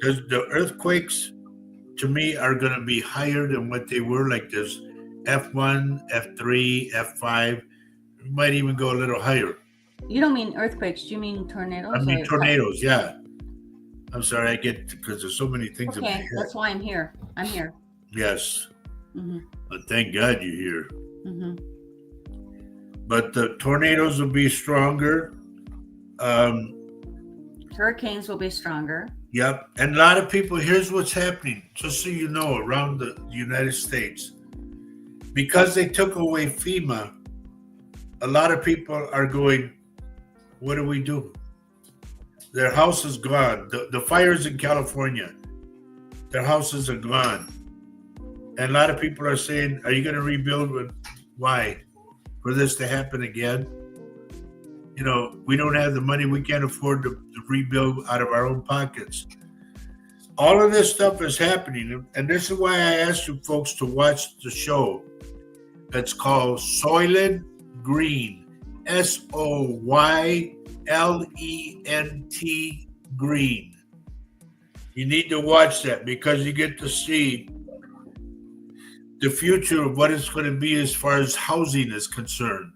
The earthquakes, to me, are going to be higher than what they were. Like there's F1, F3, F5. We might even go a little higher. You don't mean earthquakes. Do you mean tornadoes? I mean tornadoes, yeah. I'm sorry, I get, because there's so many things in my head. Okay, that's why I'm here. I'm here. Yes. Mm-hmm. But thank God you're here. Mm-hmm. But the tornadoes will be stronger. Hurricanes will be stronger. Yep. And a lot of people, here's what's happening, just so you know, around the United States. Because they took away FEMA, a lot of people are going, what do we do? Their house is gone. The fires in California, their houses are gone. And a lot of people are saying, are you going to rebuild? Why? For this to happen again? You know, we don't have the money. We can't afford to rebuild out of our own pockets. All of this stuff is happening. And this is why I asked you folks to watch the show that's called Soylent Green. SOYLENT Green. You need to watch that because you get to see the future of what it's going to be as far as housing is concerned.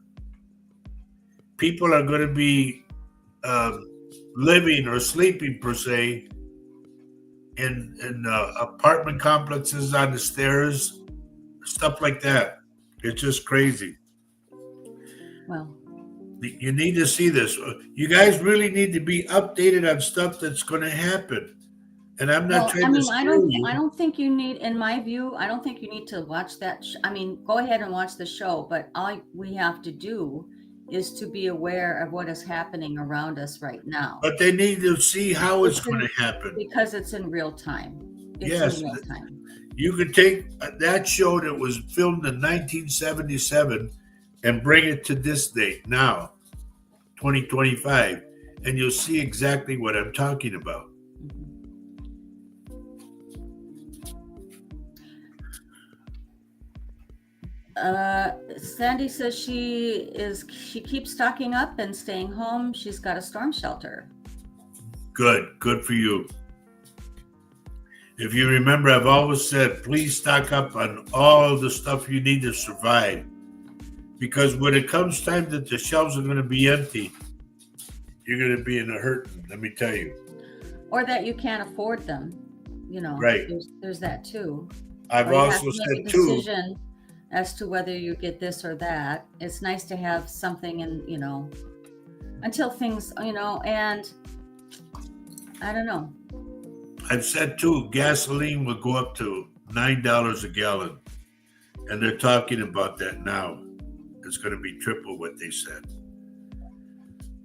People are going to be living or sleeping, per se, in apartment complexes on the stairs, stuff like that. It's just crazy. Well, you need to see this. You guys really need to be updated on stuff that's going to happen. And I'm not trying to screw you. I don't think you need, in my view, I don't think you need to watch that. Go ahead and watch the show, but all we have to do is to be aware of what is happening around us right now. But they need to see how it's going to happen. Because it's in real time. Yes. In real time. You could take that show that was filmed in 1977 and bring it to this date now, 2025, and you'll see exactly what I'm talking about. Sandy says she keeps stocking up and staying home. She's got a storm shelter. Good for you. If you remember, I've always said, please stock up on all the stuff you need to survive. Because when it comes time that the shelves are going to be empty, you're going to be in a hurting, let me tell you. Or that you can't afford them. You know, right. There's that too. I've also said too, as to whether you get this or that. It's nice to have something in, until things, and I don't know. I've said too, gasoline will go up to $9 a gallon. And they're talking about that now. It's going to be triple what they said.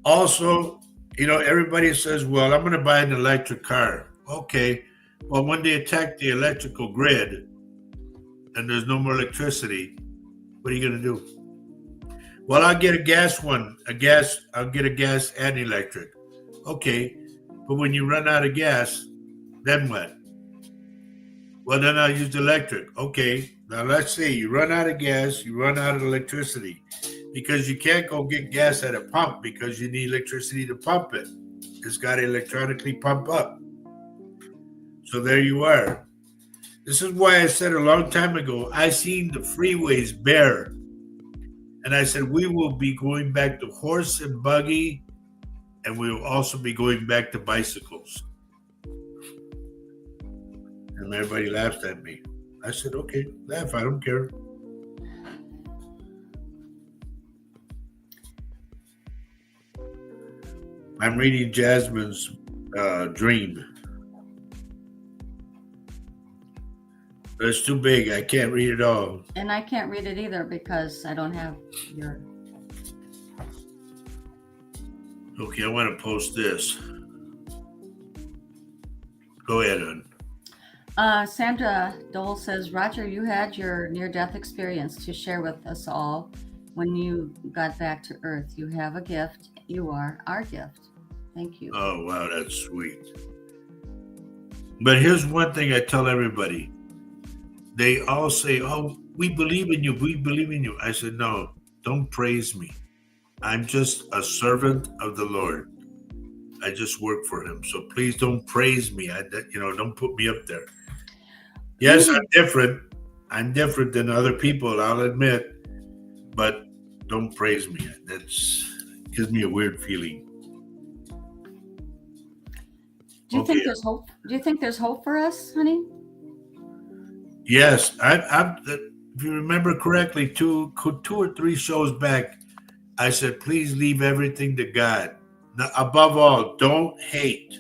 Also, everybody says, well, I'm going to buy an electric car. Okay. Well, when they attack the electrical grid, and there's no more electricity, what are you going to do? Well, I'll get a gas one. I'll get a gas and electric. Okay, but when you run out of gas, then what? Well, then I'll use electric. Okay, now let's say you run out of gas, you run out of electricity, because you can't go get gas at a pump because you need electricity to pump it. It's got to electronically pump up. So there you are. This is why I said a long time ago, I seen the freeways bare. And I said, we will be going back to horse and buggy, and we will also be going back to bicycles. And everybody laughed at me. I said, okay, laugh, I don't care. I'm reading Jasmine's dream. But it's too big. I can't read it all. And I can't read it either because I don't have your... Okay, I want to post this. Go ahead, hon. Sandra Dole says, Roger, you had your near-death experience to share with us all when you got back to Earth. You have a gift. You are our gift. Thank you. Oh, wow, that's sweet. But here's one thing I tell everybody. They all say, oh, we believe in you. We believe in you. I said, no, don't praise me. I'm just a servant of the Lord. I just work for him. So please don't praise me. Don't put me up there. Yes, I'm different. I'm different than other people, I'll admit. But don't praise me. That gives me a weird feeling. Do you think there's hope? Do you think there's hope for us, honey? Yes, if you remember correctly, two or three shows back, I said, please leave everything to God. Now, above all, don't hate.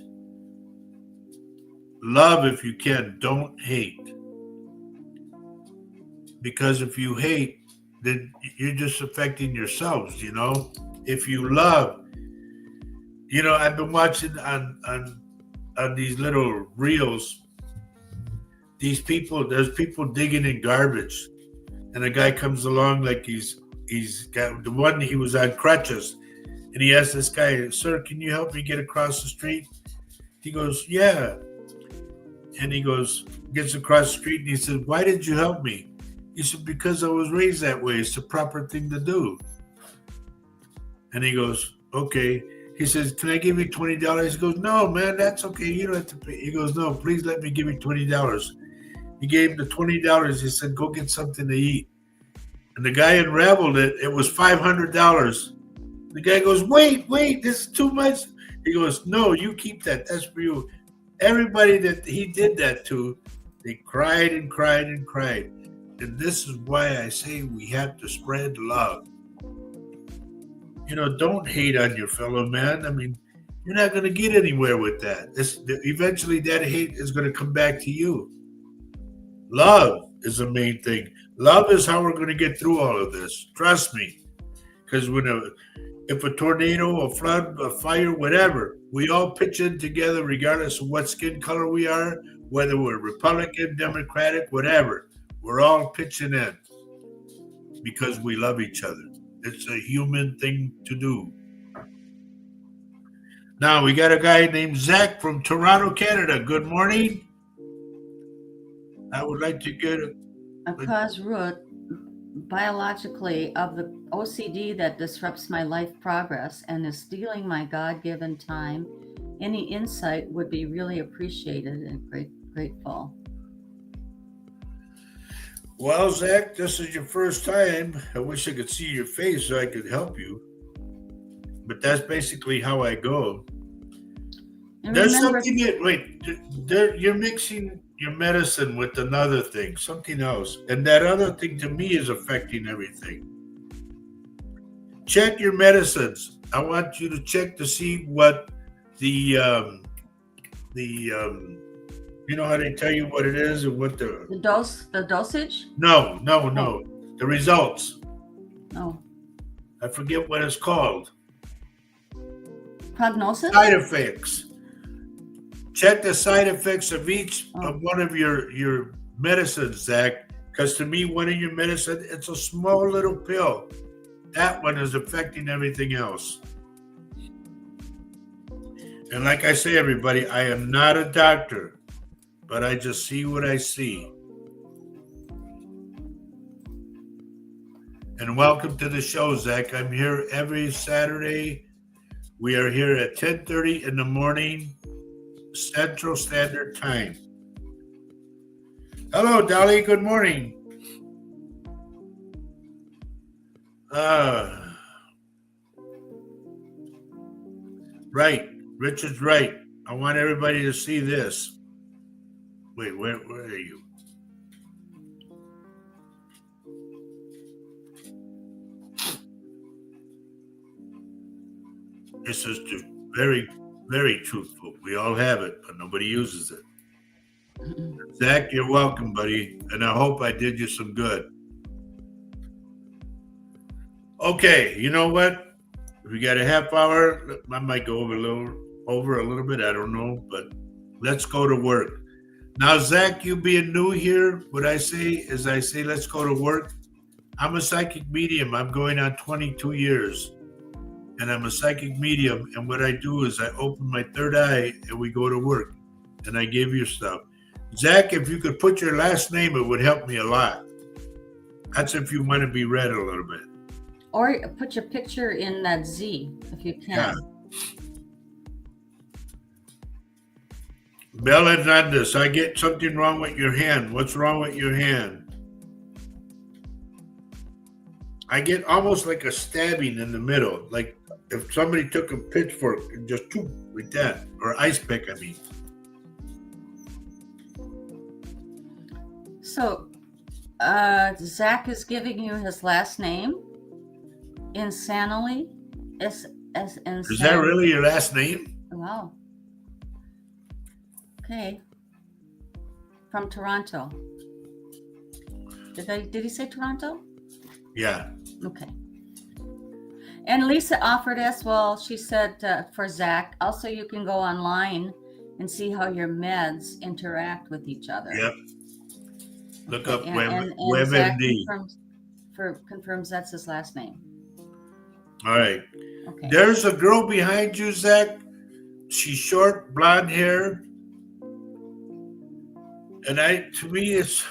Love if you can, don't hate. Because if you hate, then you're just affecting yourselves, If you love, You know, I've been watching on these little reels. These people, there's people digging in garbage, and a guy comes along like he's got the one he was on crutches, and he asked this guy, "Sir, can you help me get across the street?" He goes, "Yeah," and he goes, gets across the street, and he says, "Why did you help me?" He said, "Because I was raised that way. It's the proper thing to do." And he goes, "Okay." He says, "Can I give you $20?" He goes, "No, man, that's okay. You don't have to pay." He goes, "No, please let me give you $20." He gave him the $20. He said, "Go get something to eat." And the guy unraveled it. It was $500. The guy goes, wait, this is too much. He goes, "No, you keep that. That's for you." Everybody that he did that to, they cried and cried and cried. And this is why I say we have to spread love. You know, don't hate on your fellow man. I mean, you're not going to get anywhere with that. Eventually, that hate is going to come back to you. Love is the main thing. Love is how we're going to get through all of this. Trust me. Because if a tornado, a flood, a fire, whatever, we all pitch in together, regardless of what skin color we are, whether we're Republican, Democratic, whatever. We're all pitching in because we love each other. It's a human thing to do. Now we got a guy named Zach from Toronto, Canada. Good morning. I would like to get A cause root biologically of the OCD that disrupts my life progress and is stealing my God-given time. Any insight would be really appreciated and grateful. Well, Zach, this is your first time. I wish I could see your face so I could help you. But that's basically how I go. And There's remember, something you're mixing your medicine with another thing, something else. And that other thing to me is affecting everything. Check your medicines. I want you to check to see what the you know how they tell you what it is and what the dosage? no. The results. No. I forget what it's called. Prognosis? Side effects. Check the side effects of each of one of your medicines, Zach. Because to me, one of your medicine, it's a small little pill. That one is affecting everything else. And like I say, everybody, I am not a doctor, but I just see what I see. And welcome to the show, Zach. I'm here every Saturday. We are here at 10:30 in the morning, Central Standard Time. Hello, Dolly. Good morning. Right. Richard's right. I want everybody to see this. Wait, where are you? This is very, very truthful. We all have it, but nobody uses it. Zach, you're welcome, buddy. And I hope I did you some good. Okay, you know what? If we got a half hour, I might go over a little bit. I don't know, but let's go to work. Now, Zach, you being new here, what I say is let's go to work. I'm a psychic medium. I'm going on 22 years. And I'm a psychic medium. And what I do is I open my third eye and we go to work. And I give you stuff. Zach, if you could put your last name, it would help me a lot. That's if you want to be read a little bit. Or put your picture in that Z, if you can. Yeah. Bel Hernandez, I get something wrong with your hand. What's wrong with your hand? I get almost like a stabbing in the middle, like if somebody took a pitchfork and just like that, or ice pick, I mean. So, Zach is giving you his last name, Insanely. Is that really your last name? Wow. Okay. From Toronto. Did he say Toronto? Yeah. Okay. And Lisa offered us, well, she said for Zach, also you can go online and see how your meds interact with each other. Yep. Look Okay, up and Zach WebMD. confirms that's his last name. All right. Okay. There's a girl behind you, Zach. She's short, blonde hair. And to me, it's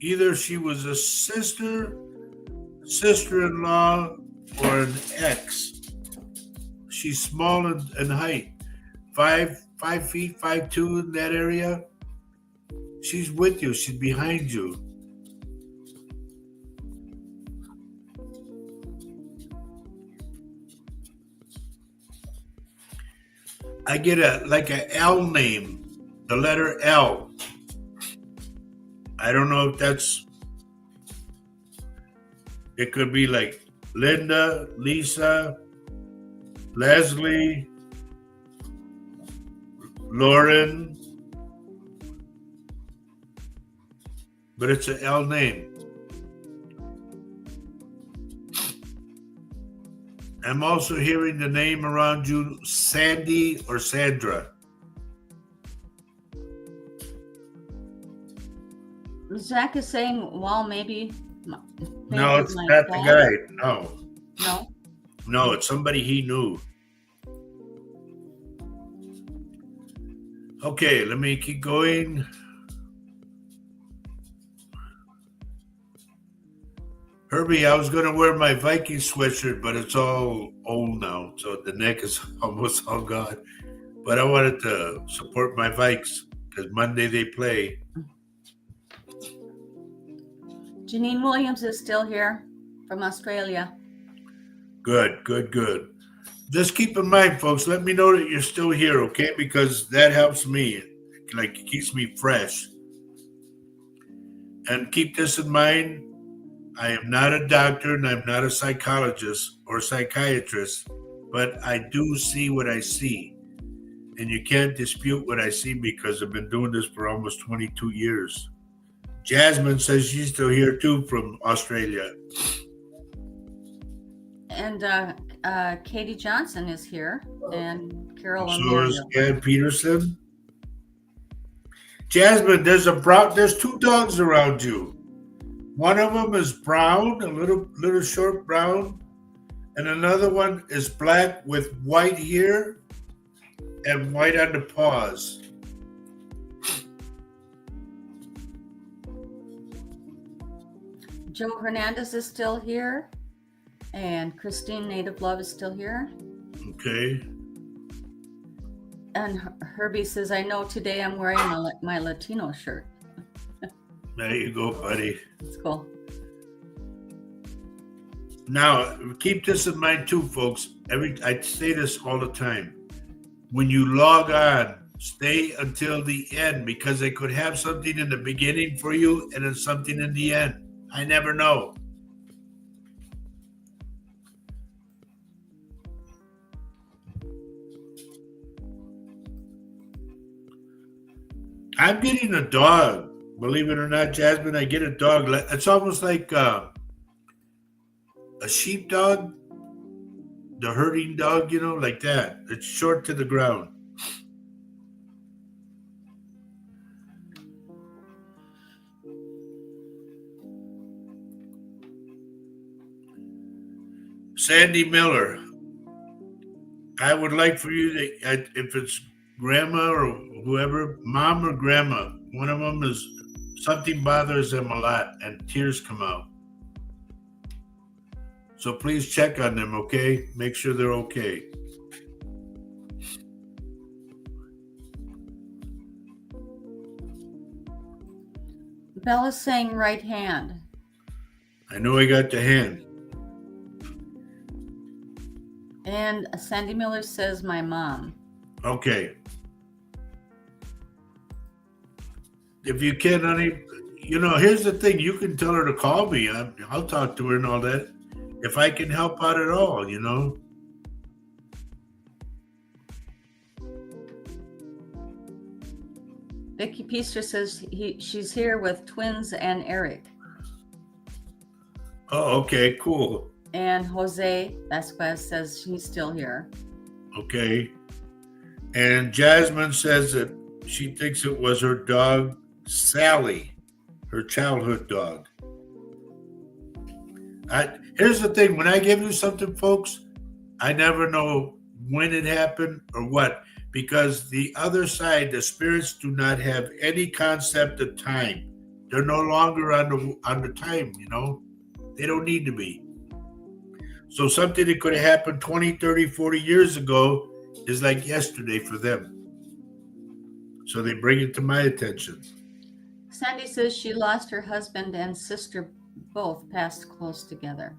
either she was a sister-in-law, or an ex. She's small in height. 5'5", 5'2" in that area. She's with you. She's behind you. I get a L name, the letter L. I don't know if that's. It could be like Linda, Lisa, Leslie, Lauren, but it's an L name. I'm also hearing the name around you, Sandy or Sandra. Zach is saying, well, maybe No, it's my not the dad. guy. No. No? No, it's somebody he knew. Okay, let me keep going. Herbie, I was going to wear my Viking sweatshirt, but it's all old now, so the neck is almost all gone. But I wanted to support my Vikes because Monday they play. Janine Williams is still here from Australia. Good. Just keep in mind, folks, let me know that you're still here, okay? Because that helps me. Like, it keeps me fresh. And keep this in mind. I am not a doctor and I'm not a psychologist or psychiatrist, but I do see what I see. And you can't dispute what I see because I've been doing this for almost 22 years. Jasmine says she's still here too from Australia. And Katie Johnson is here, and Carol So is O'Neill. Ann Peterson. Jasmine, there's two dogs around you. One of them is brown, a little short brown, and another one is black with white here and white on the paws. Joe Hernandez is still here, and Christine Native Love is still here. Okay. And Herbie says, I know today I'm wearing my Latino shirt. There you go, buddy. That's cool. Now, keep this in mind too, folks. I say this all the time. When you log on, stay until the end because they could have something in the beginning for you and then something in the end. I never know. I'm getting a dog. Believe it or not, Jasmine, I get a dog. It's almost like a sheepdog, the herding dog, like that. It's short to the ground. Sandy Miller, I would like for you to, if it's grandma or whoever, mom or grandma, one of them is something bothers them a lot and tears come out. So please check on them, okay? Make sure they're okay. Bella's saying right hand. I know I got the hand. And Sandy Miller says my mom. Okay. If you can, honey, here's the thing. You can tell her to call me. I'll talk to her and all that. If I can help out at all, Vicky Peaster says she's here with twins and Eric. Oh, okay, cool. And Jose Vasquez says he's still here. Okay. And Jasmine says that she thinks it was her dog, Sally, her childhood dog. Here's the thing. When I give you something, folks, I never know when it happened or what, because the other side, the spirits do not have any concept of time. They're no longer on the time, They don't need to be. So something that could have happened 20, 30, 40 years ago is like yesterday for them. So they bring it to my attention. Sandy says she lost her husband and sister, both passed close together.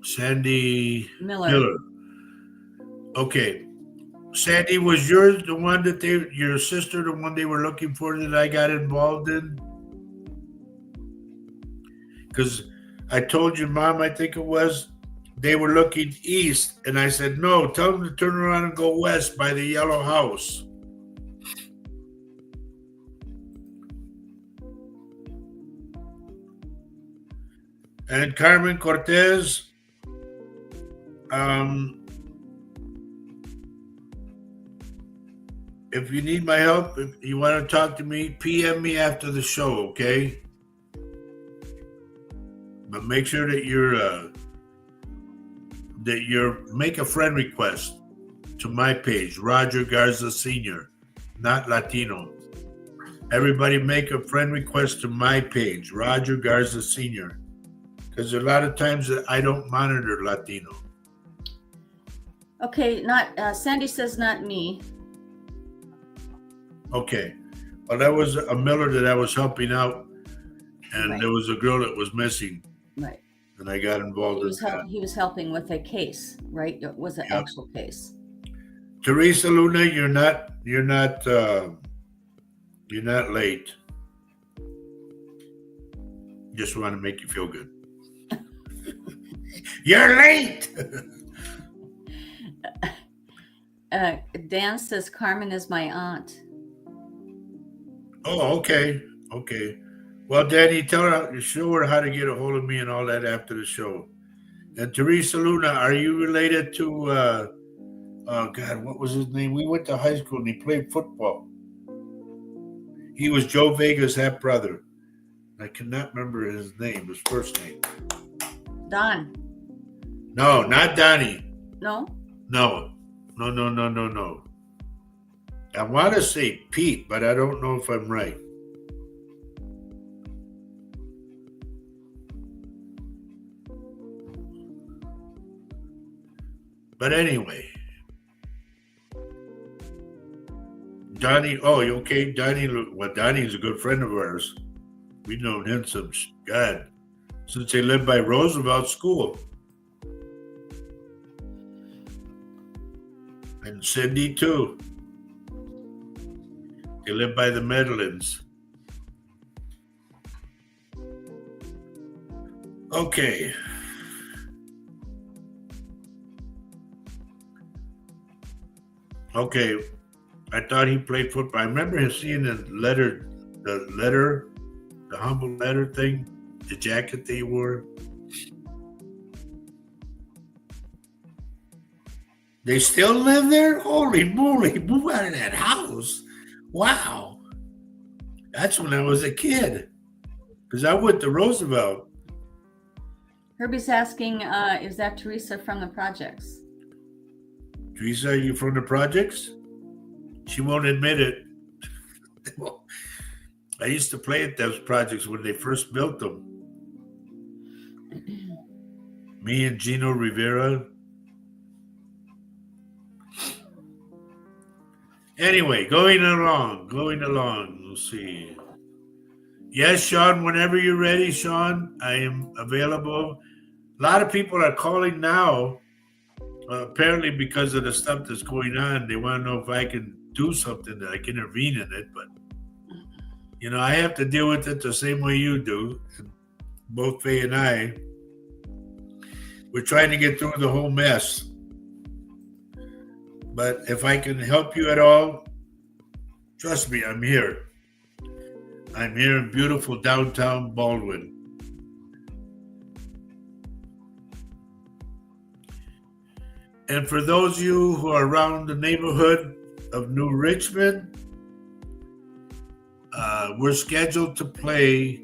Sandy Miller. Okay. Sandy, was yours the one that your sister, the one they were looking for that I got involved in? Because I told your mom, I think it was, they were looking east. And I said, no, tell them to turn around and go west by the yellow house. And Carmen Cortez, if you need my help, if you want to talk to me, PM me after the show, okay? But make sure that you're make a friend request to my page, Roger Garza Sr., not Latino. Everybody make a friend request to my page, Roger Garza Sr., because a lot of times that I don't monitor Latino. Okay, Sandy says not me. Okay. Well, that was a Miller that I was helping out, and Right. There was a girl that was missing. Right. And I got involved in that. He was helping with a case, right? It was an actual case. Teresa Luna, you're not late. Just want to make you feel good. You're late. Dan says Carmen is my aunt. Oh, okay. Well, Danny, show her how to get a hold of me and all that after the show. And Teresa Luna, are you related to oh God, what was his name? We went to high school and he played football. He was Joe Vega's half brother. I cannot remember his name, his first name. Don. No, not Donnie. No. I want to say Pete, but I don't know if I'm right. But anyway, Donnie, oh, you okay? Donnie's a good friend of ours. We've known him since they lived by Roosevelt School. And Cindy, too. They live by the Medlands. Okay. I thought he played football. I remember seeing the humble letter thing, the jacket they wore. They still live there? Holy moly, move out of that house. Wow. That's when I was a kid. Because I went to Roosevelt. Herbie's asking, is that Teresa from the projects? Teresa, are you from the projects? She won't admit it. I used to play at those projects when they first built them. Me and Gino Rivera. Anyway, going along. Let's see. Yes, Sean, whenever you're ready, Sean, I am available. A lot of people are calling now, apparently because of the stuff that's going on. They want to know if I can do something, that I can intervene in it. But, I have to deal with it the same way you do. Both Faye and I, we're trying to get through the whole mess. But if I can help you at all, trust me, I'm here. I'm here in beautiful downtown Baldwin. And for those of you who are around the neighborhood of New Richmond, we're scheduled to play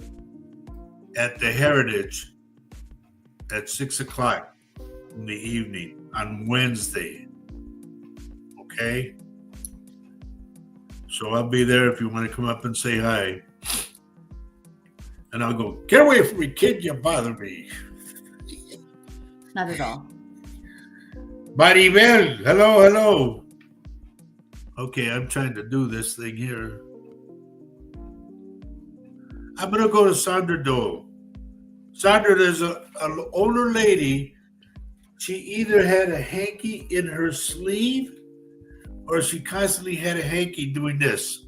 at the Heritage at 6 o'clock in the evening on Wednesday. Okay? So I'll be there if you want to come up and say hi. And I'll go, get away from me, kid, you bother me. Not at all. Maribel, hello. Okay, I'm trying to do this thing here. I'm going to go to Sandra Dole. Sandra, there's an older lady. She either had a hanky in her sleeve or she constantly had a hanky doing this.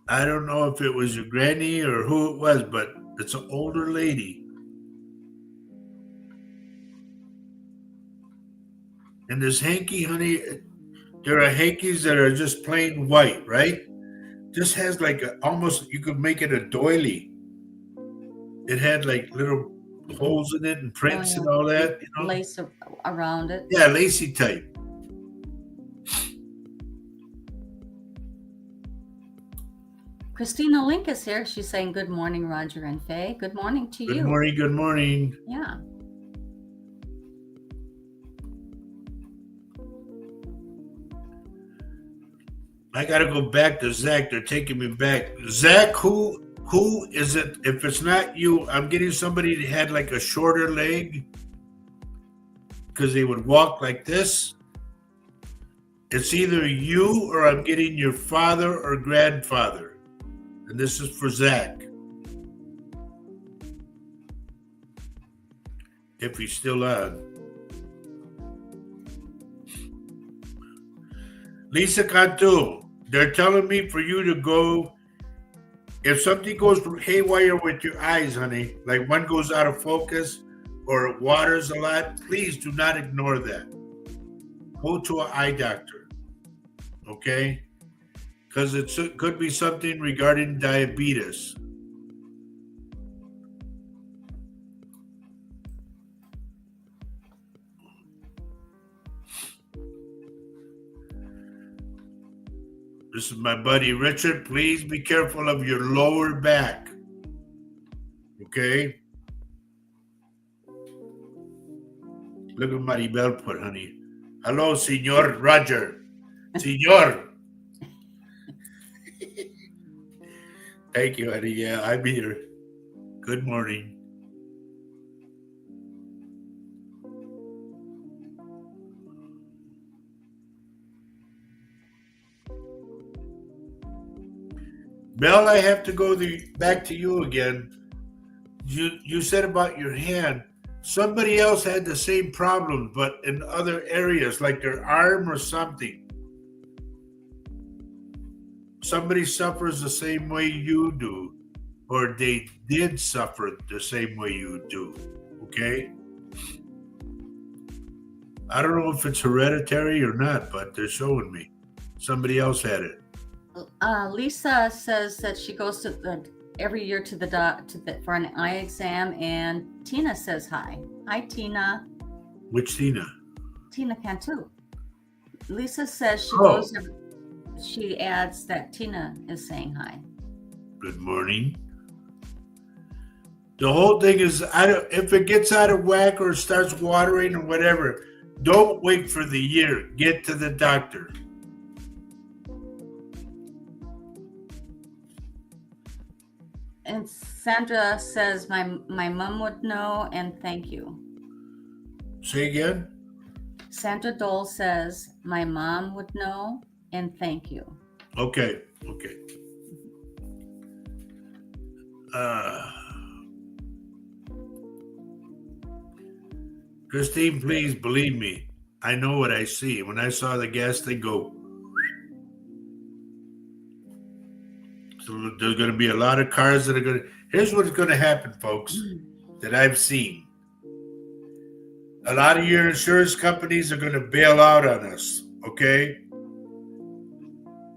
I don't know if it was your granny or who it was, but it's an older lady. And this hanky, honey, there are hankies that are just plain white, right? This has like almost, you could make it a doily. It had like little holes in it and prints and all that, you know? Lace around it. Yeah, lacy type. Christina Link is here. She's saying, good morning, Roger and Faye. Good morning to you. Good morning. Yeah. I got to go back to Zach. They're taking me back. Zach, who is it? If it's not you, I'm getting somebody that had like a shorter leg because they would walk like this. It's either you or I'm getting your father or grandfather. And this is for Zach. If he's still on. Lisa Cantu, they're telling me for you to go, if something goes haywire with your eyes, honey, like one goes out of focus or it waters a lot, please do not ignore that. Go to an eye doctor, okay? Because it could be something regarding diabetes. This is my buddy Richard. Please be careful of your lower back. Okay? Look at Maribel put, honey. Hello, Senor Roger. Senor. Thank you, honey. Yeah, I'm here. Good morning. Mel, I have to go back to you again. You said about your hand. Somebody else had the same problem, but in other areas, like their arm or something. Somebody suffers the same way you do, or they did suffer the same way you do, okay? I don't know if it's hereditary or not, but they're showing me. Somebody else had it. Lisa says that she goes to every year to the for an eye exam, and Tina says hi. Hi, Tina. Which Tina? Tina Cantu. Lisa says she goes. She adds that Tina is saying hi. Good morning. The whole thing is, if it gets out of whack or starts watering or whatever, don't wait for the year. Get to the doctor. And Sandra says, my mom would know, and thank you. Say again? Sandra Dole says, my mom would know, and thank you. Okay. Christine, please believe me. I know what I see. When I saw the gas thing go, so there's going to be a lot of cars that are going to. Here's what's going to happen, folks, that I've seen. A lot of your insurance companies are going to bail out on us, okay?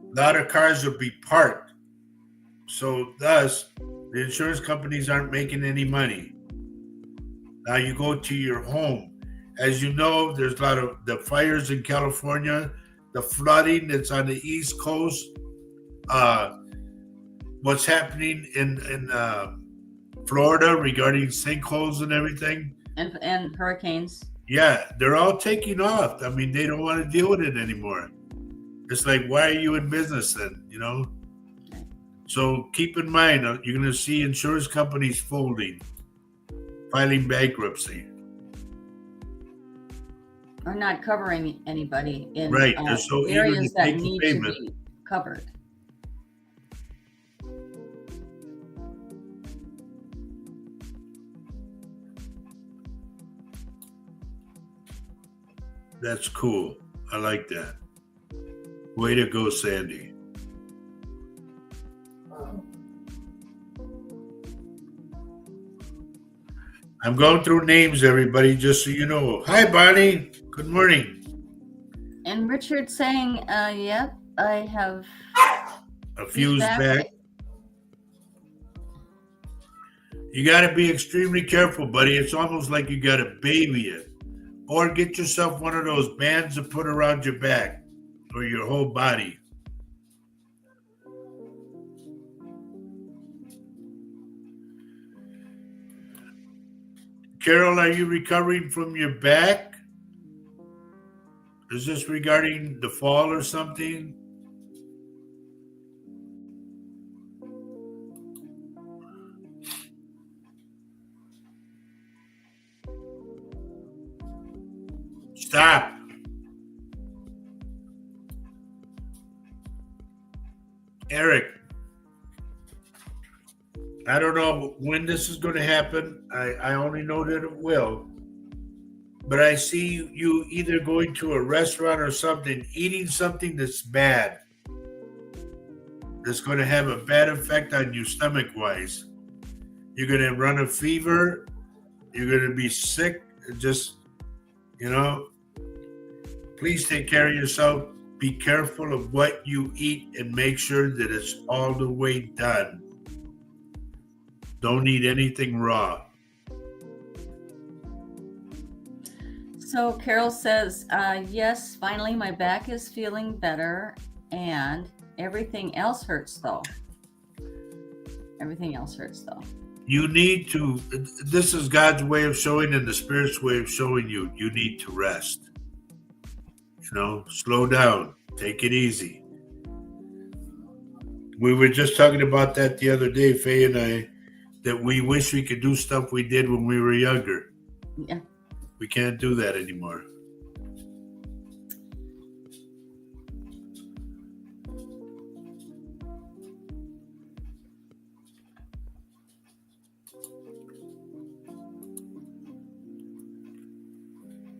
A lot of cars will be parked. So thus, the insurance companies aren't making any money. Now you go to your home. As you know, there's a lot of the fires in California, the flooding that's on the East Coast, uh, what's happening in Florida regarding sinkholes and everything. And hurricanes. Yeah, they're all taking off. I mean, they don't want to deal with it anymore. It's like, why are you in business then? You know? So keep in mind, you're going to see insurance companies folding, filing bankruptcy. Or not covering anybody in Right. They're so eager to areas that take the need to payment. be covered. That's cool. I like that. Way to go, Sandy. I'm going through names, everybody, just so you know. Hi, Bonnie. Good morning. And Richard saying, yep, I have A fuse back. back. You got to be extremely careful, buddy. It's almost like you got to baby it. Or get yourself one of those bands to put around your back or your whole body. Carol, are you recovering from your back? Is this regarding the fall or something? Stop. Eric, I don't know when this is going to happen. I only know that it will. But I see you either going to a restaurant or something, eating something that's bad, that's going to have a bad effect on you stomach-wise. You're going to run a fever. You're going to be sick. Just, please take care of yourself. Be careful of what you eat and make sure that it's all the way done. Don't eat anything raw. So Carol says, yes, finally my back is feeling better and everything else hurts though. Everything else hurts though. You need to, this is God's way of showing and the Spirit's way of showing you, you need to rest. Slow down, take it easy. We were just talking about that the other day, Faye and I, that we wish we could do stuff we did when we were younger. Yeah. We can't do that anymore.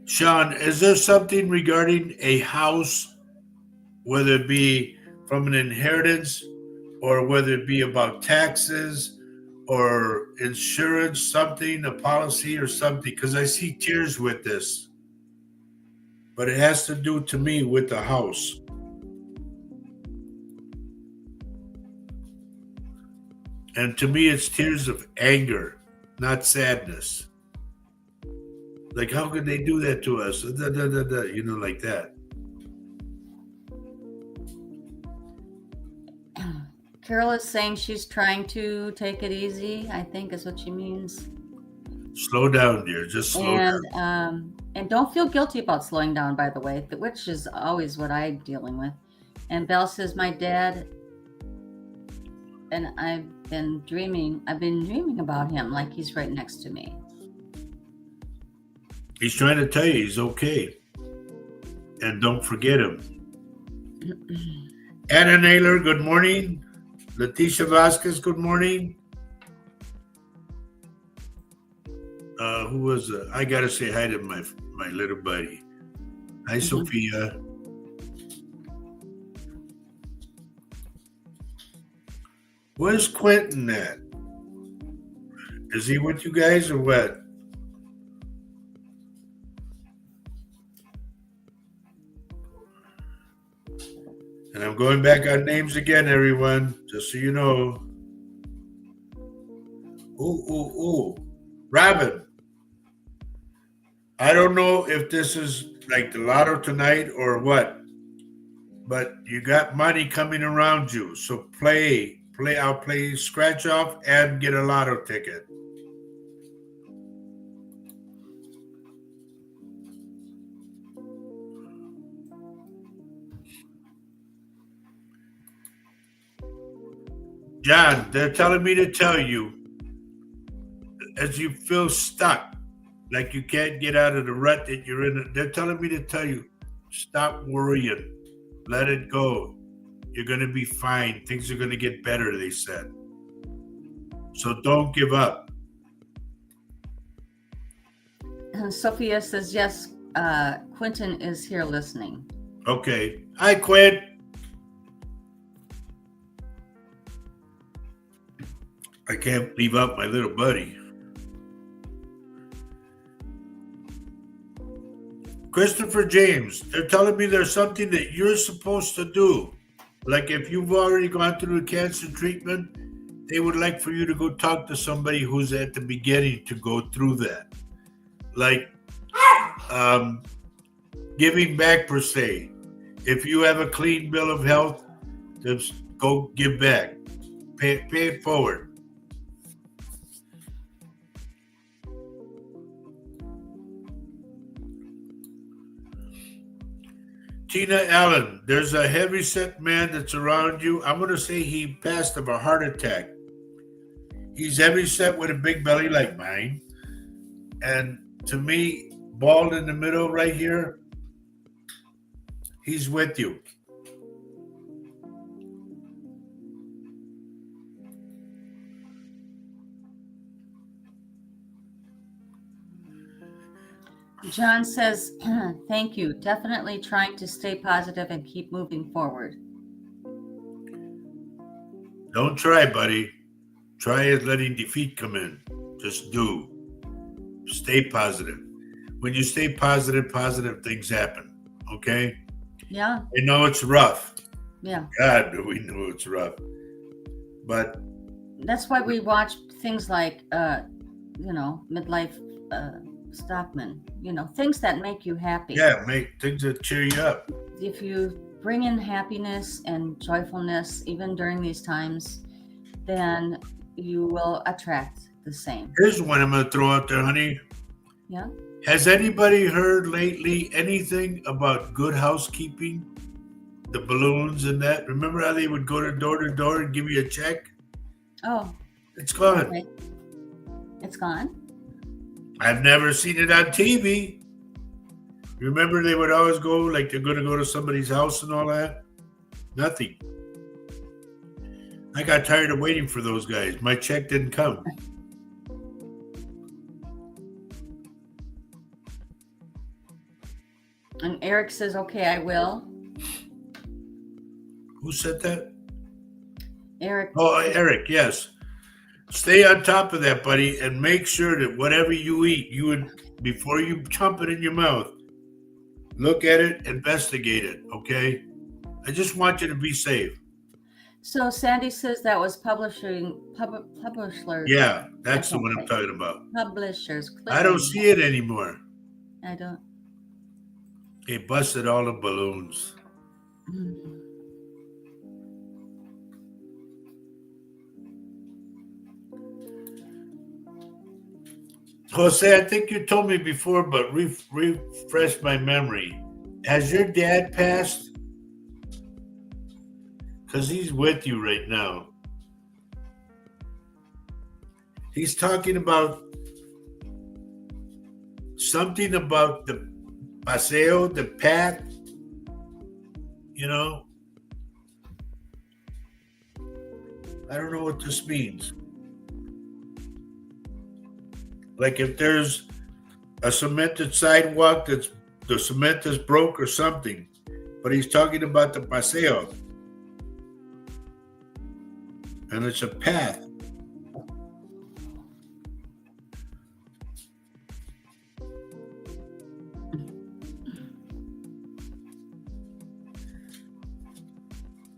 Sean, is there something regarding a house, whether it be from an inheritance or whether it be about taxes or insurance, something, a policy or something? Because I see tears with this. But it has to do to me with the house. And to me, it's tears of anger, not sadness. Like, how could they do that to us? Like that. Carol is saying she's trying to take it easy, I think is what she means. Slow down, dear. Just slow down. And don't feel guilty about slowing down, by the way, which is always what I'm dealing with. And Belle says, my dad, and I've been dreaming about him like he's right next to me. He's trying to tell you he's okay. And don't forget him. Anna Naylor, good morning. Leticia Vasquez, good morning. Who was I gotta say hi to my little buddy. Hi, Sophia. Where's Quentin at? Is he with you guys or what? And I'm going back on names again, everyone, just so you know. Ooh. Robin. I don't know if this is like the lotto tonight or what, but you got money coming around you. So play. I'll play scratch off and get a lotto ticket. John, they're telling me to tell you as you feel stuck, like you can't get out of the rut that you're in. They're telling me to tell you, stop worrying. Let it go. You're going to be fine. Things are going to get better, they said. So don't give up. Sophia says, yes, Quentin is here listening. Okay. Hi, Quinn. I can't leave out my little buddy. Christopher James, they're telling me there's something that you're supposed to do. Like if you've already gone through the cancer treatment, they would like for you to go talk to somebody who's at the beginning to go through that. Like giving back per se. If you have a clean bill of health, just go give back. Pay it forward. Tina Allen, there's a heavyset man that's around you. I'm going to say he passed of a heart attack. He's heavyset with a big belly like mine. And to me, bald in the middle right here, he's with you. John says, thank you. Definitely trying to stay positive and keep moving forward. Don't try, buddy. Try it letting defeat come in. Just do. Stay positive. When you stay positive, positive things happen. Okay? Yeah. I know it's rough. Yeah. God, do we know it's rough. But that's why we watch things like, Midlife Stockman, things that make you happy. Yeah, make things that cheer you up. If you bring in happiness and joyfulness, even during these times, then you will attract the same. Here's one I'm going to throw out there, honey. Yeah. Has anybody heard lately anything about Good Housekeeping? The balloons and that? Remember how they would go to door and give you a check? Oh. It's gone. Okay. It's gone? I've never seen it on TV. Remember they would always go like they're going to go to somebody's house and all that? Nothing. I got tired of waiting for those guys. My check didn't come. And Eric says, okay, I will. Who said that? Eric. Oh, Eric, yes. Stay on top of that, buddy, and make sure that whatever you eat, you would, before you chomp it in your mouth, look at it, investigate it, okay? I just want you to be safe. So Sandy says that was publishers. Yeah, that's the one I'm talking about. Publishers. I don't see it anymore. I don't. They busted all the balloons. Jose, I think you told me before, but refresh my memory. Has your dad passed? Because he's with you right now. He's talking about something about the paseo, the path, I don't know what this means. Like if there's a cemented sidewalk the cement is broke or something, but he's talking about the paseo. And it's a path.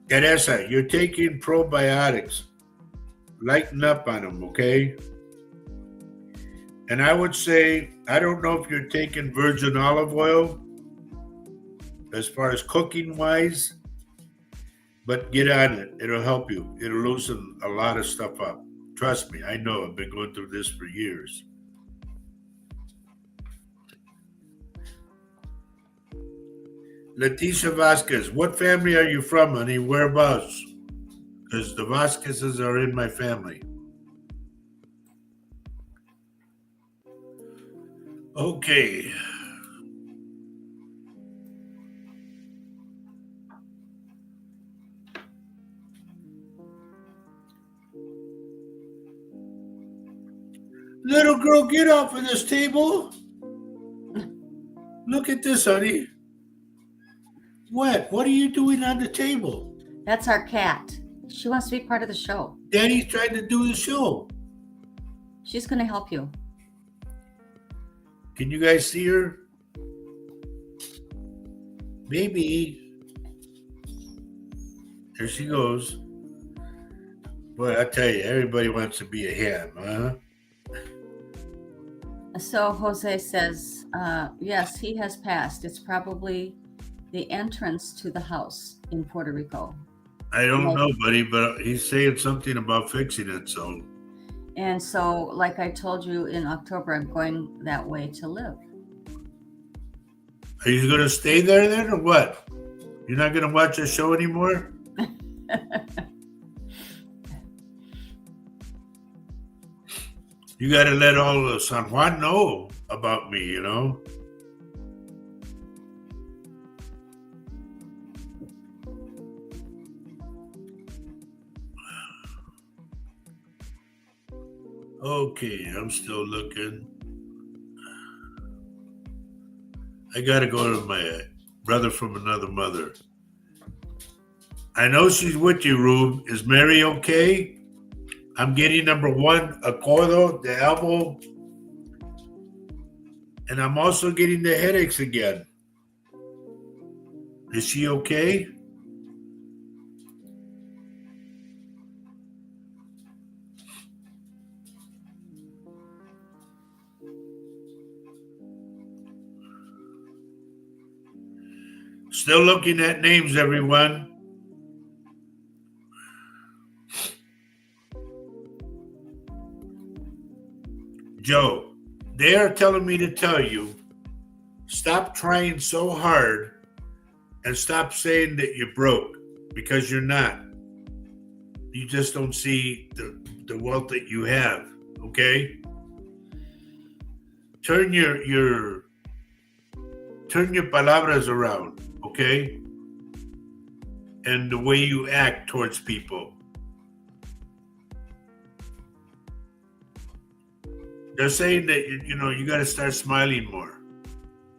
Teresa, you're taking probiotics. Lighten up on them, okay? And I would say, I don't know if you're taking virgin olive oil as far as cooking wise, but get on it. It'll help you. It'll loosen a lot of stuff up. Trust me, I know. I've been going through this for years. Leticia Vasquez, what family are you from, honey? Whereabouts? Because the Vasquezes are in my family. Okay. Little girl, get off of this table. Look at this, honey. What? What are you doing on the table? That's our cat. She wants to be part of the show. Daddy's trying to do the show. She's going to help you. Can you guys see her? Maybe. There she goes. Boy, I tell you, everybody wants to be a ham, huh? So Jose says, yes, he has passed. It's probably the entrance to the house in Puerto Rico. I don't know, buddy, but he's saying something about fixing it, so. And so, like I told you in October, I'm going that way to live. Are you going to stay there then, or what? You're not going to watch the show anymore? You got to let all of San Juan know about me, you know? Okay, I'm still looking. I got to go to my brother from another mother. I know she's with you, Rube. Is Mary okay? I'm getting number 1, Acordo, the elbow. And I'm also getting the headaches again. Is she okay? Still looking at names, everyone. Joe, they are telling me to tell you, stop trying so hard and stop saying that you're broke, because you're not. You just don't see the wealth that you have, okay? Turn your palabras around, okay? And the way you act towards people. They're saying that, you got to start smiling more.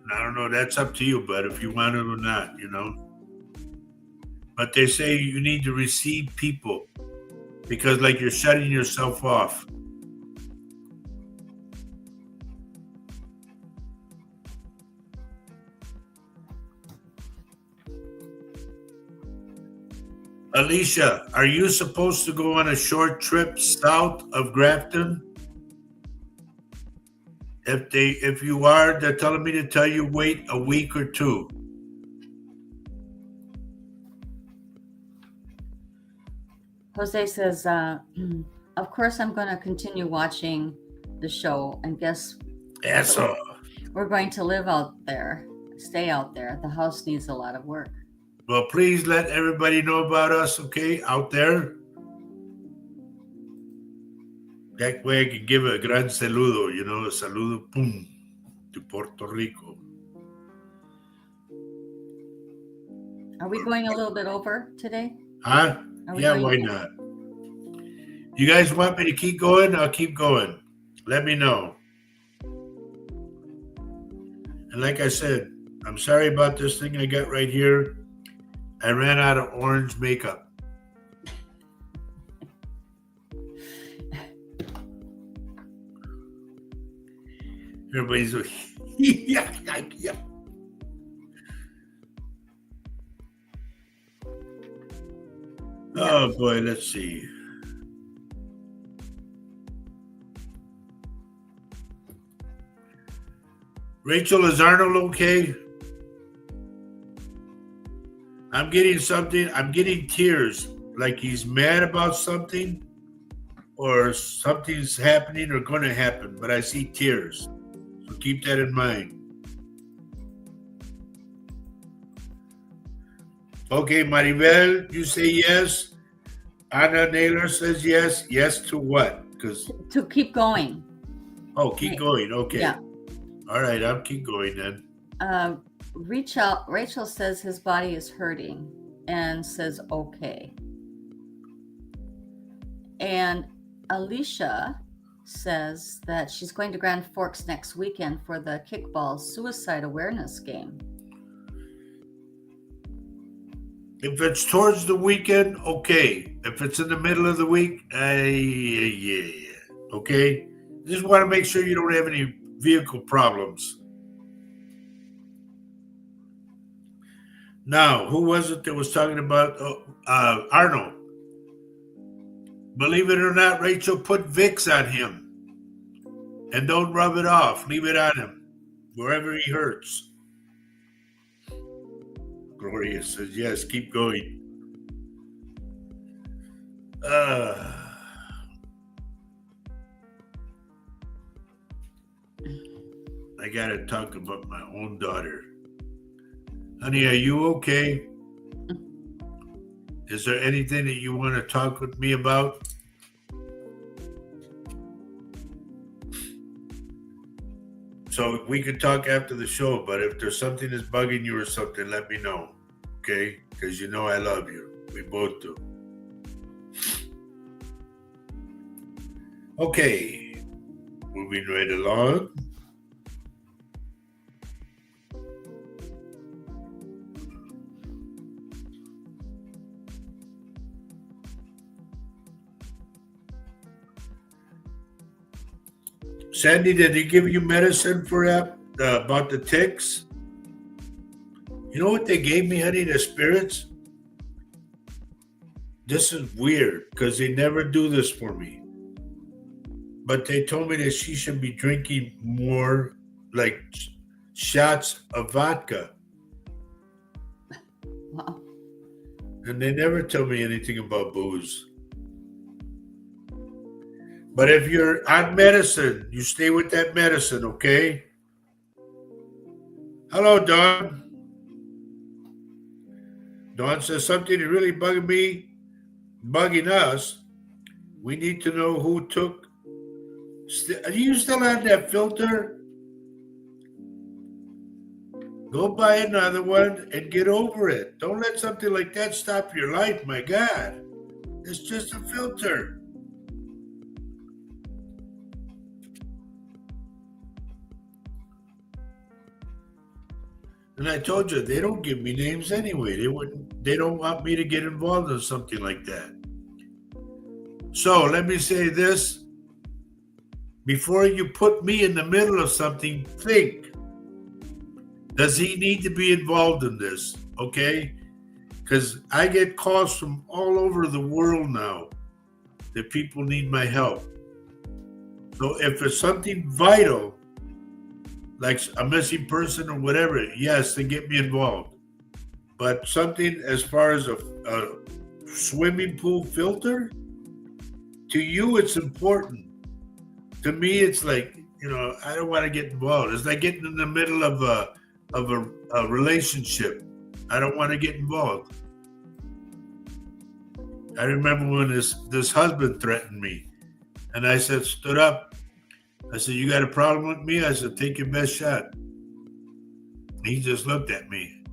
And I don't know, that's up to you, bud, if you want it or not, But they say you need to receive people because, like, you're shutting yourself off. Alicia, are you supposed to go on a short trip south of Grafton? If you are, they're telling me to tell you wait a week or 2. Jose says, of course, I'm going to continue watching the show. And guess Eso. we're going to live out there, stay out there. The house needs a lot of work. Well, please let everybody know about us, okay, out there. That way I can give a gran saludo, a saludo, pum, to Puerto Rico. Are we going a little bit over today? Huh? Yeah, why not? You guys want me to keep going? I'll keep going. Let me know. And like I said, I'm sorry about this thing I got right here. I ran out of orange makeup. Everybody's like, yeah. Oh boy, let's see. Rachel, is Arnold okay? I'm getting something. I'm getting tears, like he's mad about something, or something's happening or going to happen. But I see tears, so keep that in mind. Okay, Maribel, you say yes. Anna Naylor says yes. Yes to what? Because To keep going. keep going. Okay. Yeah. All right, I'll keep going then. Rachel says his body is hurting and says okay. And Alicia says that she's going to Grand Forks next weekend for the kickball suicide awareness game. If it's towards the weekend, okay. If it's in the middle of the week, yeah. Okay. Just want to make sure you don't have any vehicle problems. Now, who was it that was talking about Arnold? Believe it or not, Rachel, put Vicks on him. And don't rub it off. Leave it on him, wherever he hurts. Gloria says, yes, keep going. I got to talk about my own daughter. Honey, are you okay? Is there anything that you want to talk with me about? So we could talk after the show, but if there's something that's bugging you or something, let me know, okay? Because you know I love you. We both do. Okay, moving right along. Sandy, did he give you medicine for that, about the ticks? You know what they gave me, honey? The spirits? This is weird because they never do this for me. But they told me that she should be drinking more, like shots of vodka. Wow. And they never tell me anything about booze. But if you're on medicine, you stay with that medicine, okay? Hello, Dawn. Dawn says something is really bugging us. We need to know who took. Are you still on that filter? Go buy another one and get over it. Don't let something like that stop your life, my God. It's just a filter. And I told you, they don't give me names anyway. They don't want me to get involved in something like that. So let me say this. Before you put me in the middle of something, think. Does he need to be involved in this? Okay? Because I get calls from all over the world now that people need my help. So if it's something vital, like a missing person or whatever, yes, then get me involved. But something as far as a swimming pool filter, to you it's important. To me, it's like, I don't want to get involved. It's like getting in the middle of a relationship. I don't want to get involved. I remember when this husband threatened me, and I stood up. I said, you got a problem with me? I said, take your best shot. He just looked at me.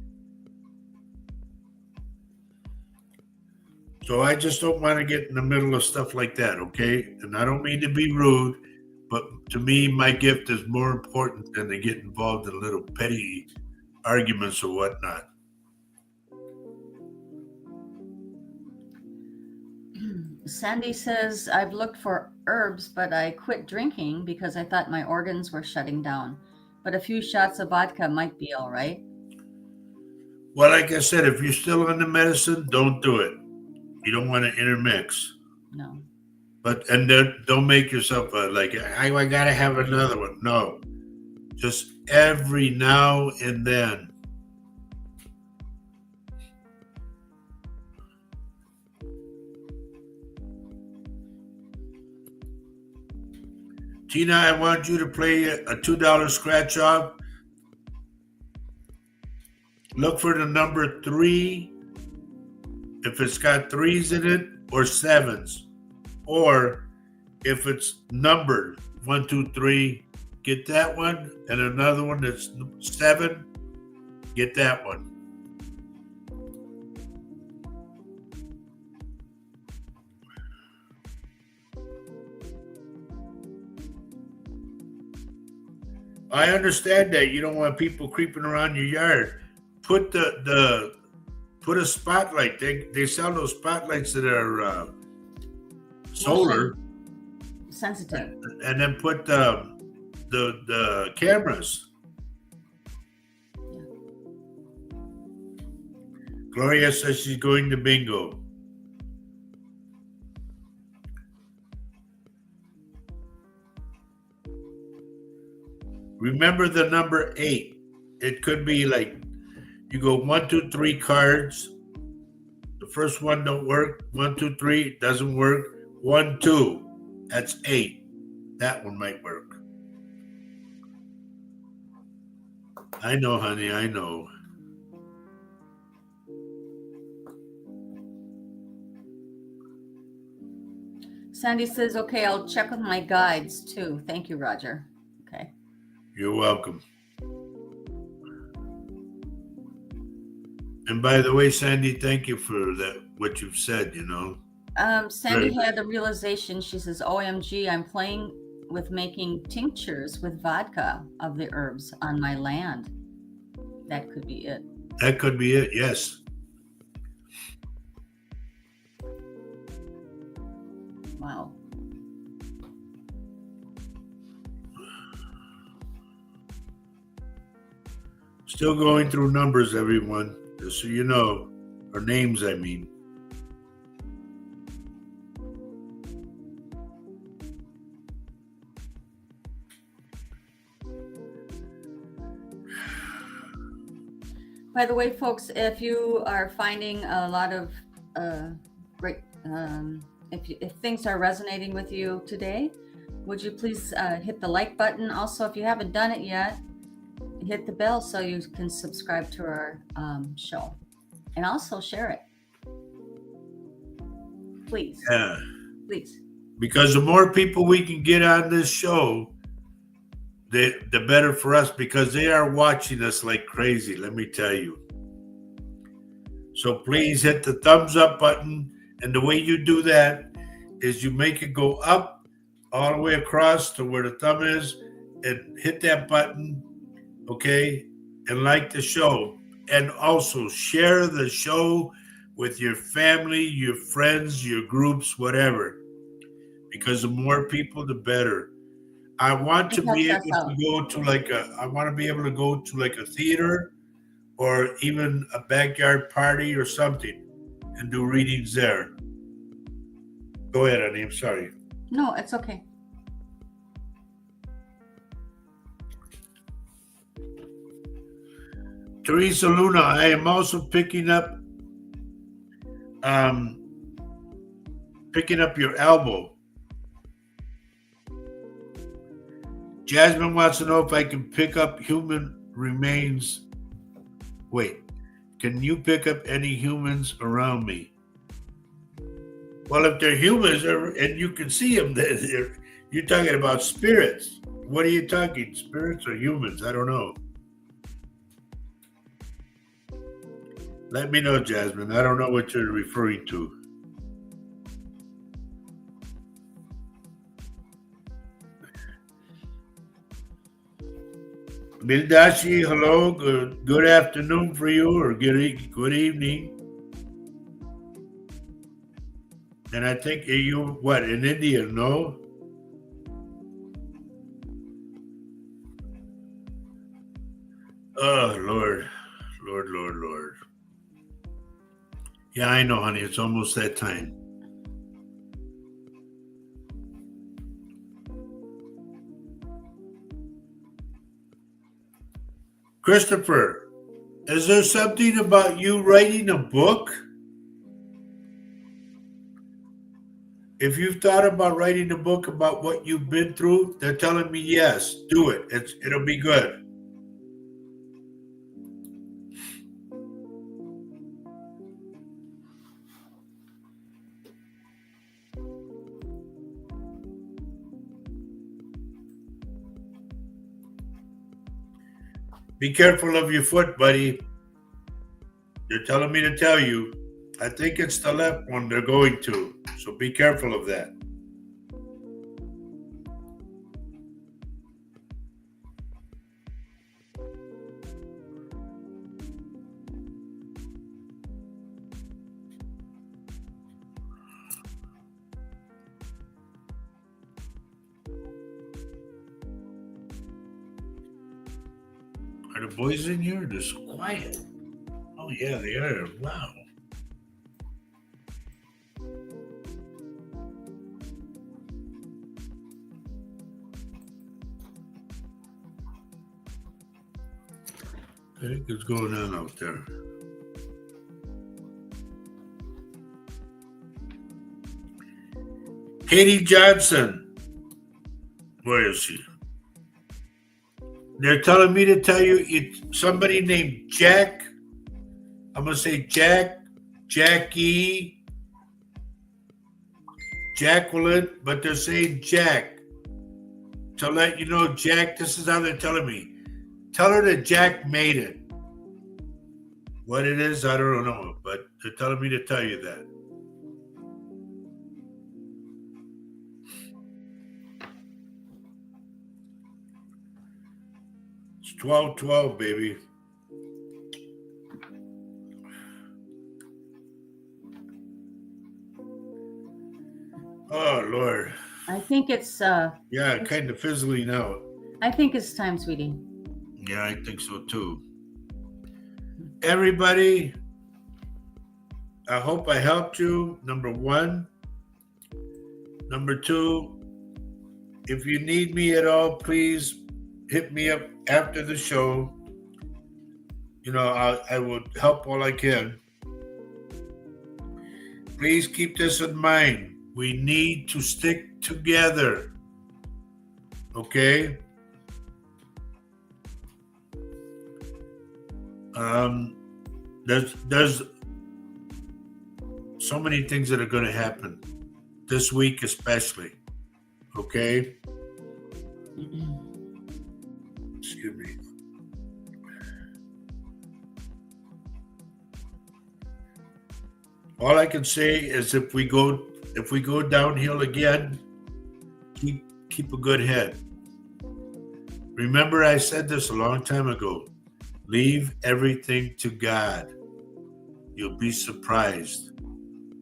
So I just don't want to get in the middle of stuff like that, okay? And I don't mean to be rude, but to me, my gift is more important than to get involved in little petty arguments or whatnot. Sandy says, I've looked for herbs, but I quit drinking because I thought my organs were shutting down. But a few shots of vodka might be all right. Well, like I said, if you're still on the medicine, don't do it. You don't want to intermix. No. And don't make yourself I got to have another one. No. Just every now and then. Tina, I want you to play a $2 scratch off. Look for the number 3 if it's got 3s in it, or 7s. Or if it's numbered 1, 2, 3, get that one. And another one that's 7, get that one. I understand that you don't want people creeping around your yard. Put put a spotlight. They sell those spotlights that are solar, sensitive. and then put the cameras. Yeah. Gloria says she's going to bingo. Remember the number 8. It could be like you go 1, 2, 3 cards. The first one don't work. 1, 2, 3 doesn't work. 1, 2, that's 8. That one might work. I know, honey. I know. Sandy says, okay, I'll check with my guides too. Thank you, Roger. Okay. You're welcome. And by the way, Sandy, thank you for that. What you've said, Sandy had a realization. She says, OMG, I'm playing with making tinctures with vodka of the herbs on my land. That could be it. That could be it, yes. Wow. Still going through numbers, everyone, just so you know, or names, I mean. By the way, folks, if you are finding a lot of great, if things are resonating with you today, would you please hit the like button? Also, if you haven't done it yet, hit the bell so you can subscribe to our show, and also share it, please. Yeah. Please. Because the more people we can get on this show, the better for us, because they are watching us like crazy, let me tell you. So please hit the thumbs up button. And the way you do that is you make it go up all the way across to where the thumb is, and hit that button, okay? And like the show. And also share the show with your family, your friends, your groups, whatever. Because the more people, the better. I want to be able to go to like a theater or even a backyard party or something and do readings there. Go ahead, honey. I'm sorry. No, it's okay. Teresa Luna, I am also picking up your elbow. Jasmine wants to know if I can pick up human remains. Wait, can you pick up any humans around me? Well, if they're humans and you can see them, you're talking about spirits. What are you talking, spirits or humans? I don't know. Let me know, Jasmine. I don't know what you're referring to. Mildashi, hello. Good afternoon for you, or good evening. And I think you, what, in India, no? Oh, Lord. Lord. Yeah, I know, honey. It's almost that time. Christopher, is there something about you writing a book? If you've thought about writing a book about what you've been through, they're telling me yes, do it. It'll be good. Be careful of your foot, buddy. They're telling me to tell you. I think it's the left one they're going to. So be careful of that. Are the boys in here? They're so quiet. Oh, yeah, they are. Wow. I think what's going on out there. Katie Johnson. Where is she? They're telling me to tell you it's somebody named Jack. I'm going to say Jack, Jackie, Jacqueline, but they're saying Jack. To let you know, Jack, this is how they're telling me. Tell her that Jack made it. What it is, I don't know, but they're telling me to tell you that. It's 12:12, baby. Oh, Lord. I think it's Yeah, kind of fizzling out. I think it's time, sweetie. Yeah, I think so too. Everybody, I hope I helped you. Number one. Number two, if you need me at all, please hit me up after the show. You know, I will help all I can. Please keep this in mind. We need to stick together. Okay? There's so many things that are going to happen this week, especially. Okay? Excuse me. All I can say is if we go downhill again, keep a good head. Remember, I said this a long time ago. Leave everything to God. You'll be surprised.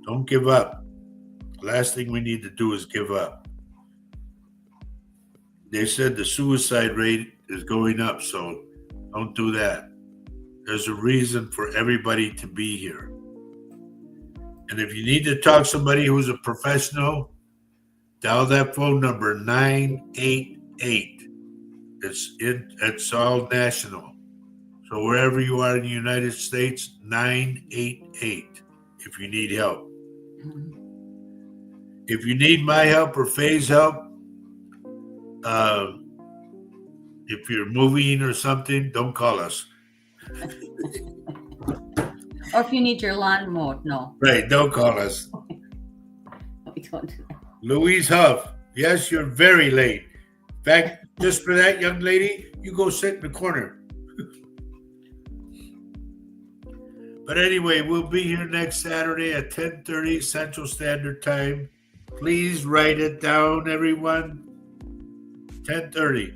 Don't give up. The last thing we need to do is give up. They said the suicide rate is going up, so don't do that. There's a reason for everybody to be here. And if you need to talk to somebody who's a professional, dial that phone number 988. It's all national. So wherever you are in the United States, 988 if you need help. If you need my help or Faye's help, if you're moving or something, don't call us. Or if you need your lawn mowed, no. Right, don't call us. We don't do that. Louise Huff, yes, you're very late. In fact, just for that, young lady, you go sit in the corner. But anyway, we'll be here next Saturday at 10:30 Central Standard Time. Please write it down, everyone. 10:30.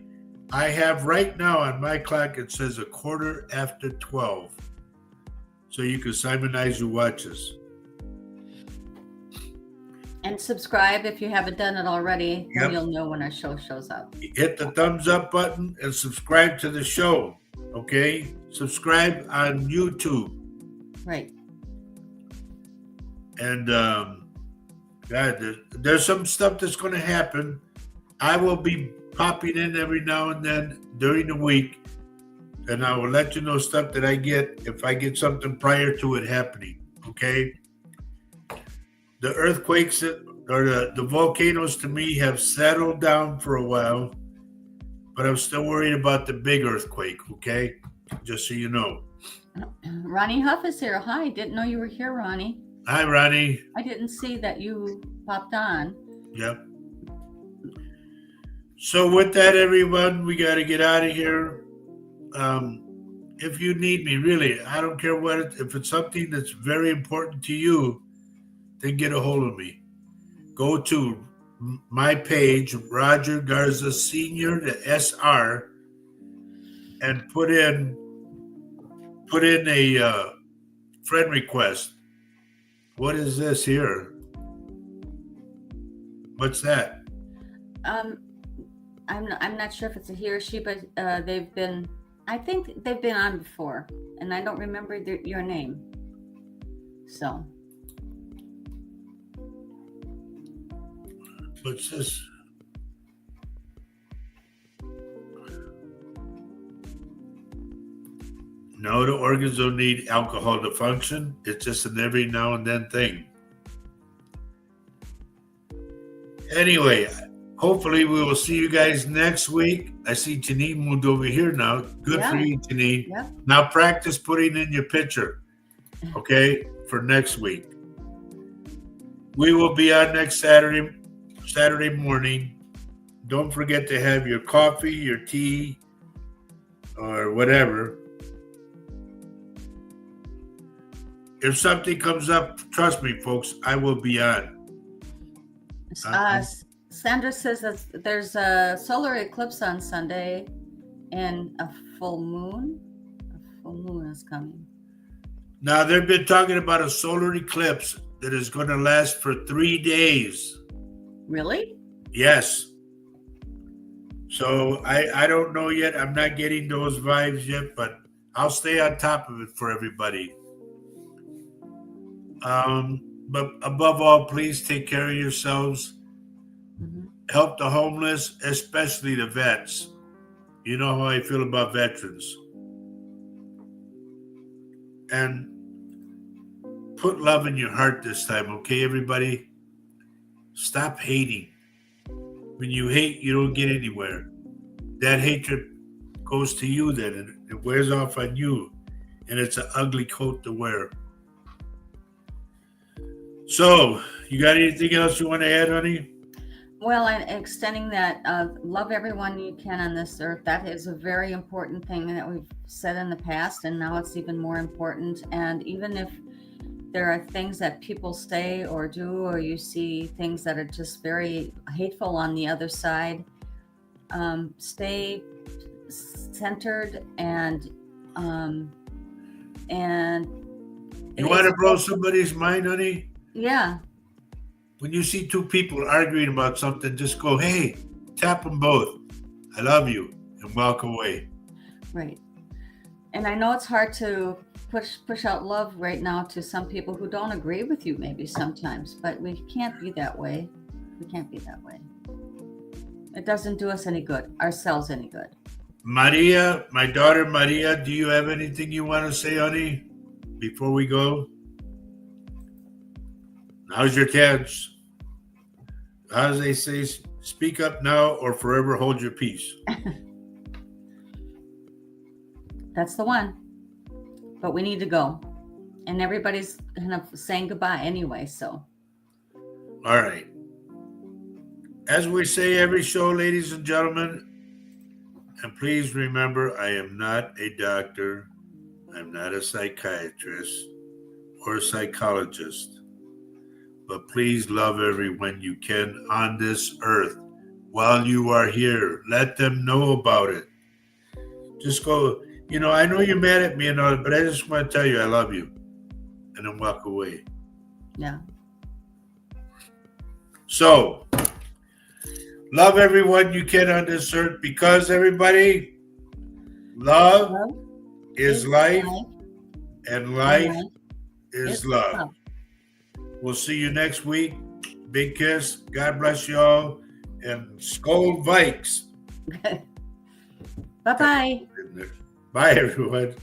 I have right now on my clock, it says 12:15. So you can Simonize your watches. And subscribe if you haven't done it already. Then Yep. you'll know when our show shows up. Hit the thumbs up button and subscribe to the show. Okay? Subscribe on YouTube. Right. And God, there's some stuff that's going to happen. I will be popping in every now and then during the week. and I will let you know stuff that I get if I get something prior to it happening. Okay. The earthquakes or the volcanoes to me have settled down for a while, but I'm still worried about the big earthquake. Okay, just so you know. Ronnie Huff is here. Hi, didn't know you were here, Ronnie. Hi, Ronnie. I didn't see that you popped on. Yep. So with that, everyone, we got to get out of here. If you need me, really, I don't care what. If it's something that's very important to you, then get a hold of me. Go to my page, Roger Garza Senior, the SR, and put in a friend request. What is this here? What's that? I'm not sure if it's a he or she, but I think they've been on before, and I don't remember your name. So. What's this? No, the organs don't need alcohol to function. It's just an every now and then thing. Anyway, hopefully we will see you guys next week. I see Janine moved over here now. Good for you, Janine. Yeah. Now practice putting in your picture, okay, for next week. We will be on next Saturday morning. Don't forget to have your coffee, your tea, or whatever. If something comes up, trust me, folks, I will be on. Sandra says that there's a solar eclipse on Sunday and a full moon. A full moon is coming. Now, they've been talking about a solar eclipse that is going to last for 3 days. Really? Yes. So I don't know yet. I'm not getting those vibes yet, but I'll stay on top of it for everybody. But above all, please take care of yourselves. Mm-hmm. Help the homeless, especially the vets. You know how I feel about veterans. And put love in your heart this time, okay, everybody? Stop hating. When you hate, you don't get anywhere. That hatred goes to you then, and it wears off on you. And it's an ugly coat to wear. So, you got anything else you want to add, honey? Well, I'm extending that love everyone you can on this earth. That is a very important thing that we've said in the past, and now it's even more important. And even if there are things that people say or do, or you see things that are just very hateful on the other side, stay centered and you want to blow somebody's mind, honey? Yeah. When you see two people arguing about something, just go, hey, tap them both. I love you, and walk away. Right. And I know it's hard to push out love right now to some people who don't agree with you maybe sometimes, but we can't be that way. We can't be that way. It doesn't do us any good, ourselves any good. Maria, my daughter Maria, do you have anything you want to say, honey, before we go? Now's your chance. As they say, speak up now or forever hold your peace. That's the one. But we need to go. And everybody's kind of saying goodbye anyway, so. All right. As we say every show, ladies and gentlemen, and please remember, I am not a doctor. I'm not a psychiatrist or a psychologist. But please love everyone you can on this earth while you are here. Let them know about it. Just go, I know you're mad at me and all, but I just want to tell you I love you. And then walk away. Yeah. So, love everyone you can on this earth because everybody, love is life and life is love. We'll see you next week. Big kiss. God bless you all. And Skol Vikes. Bye-bye. Bye, everyone.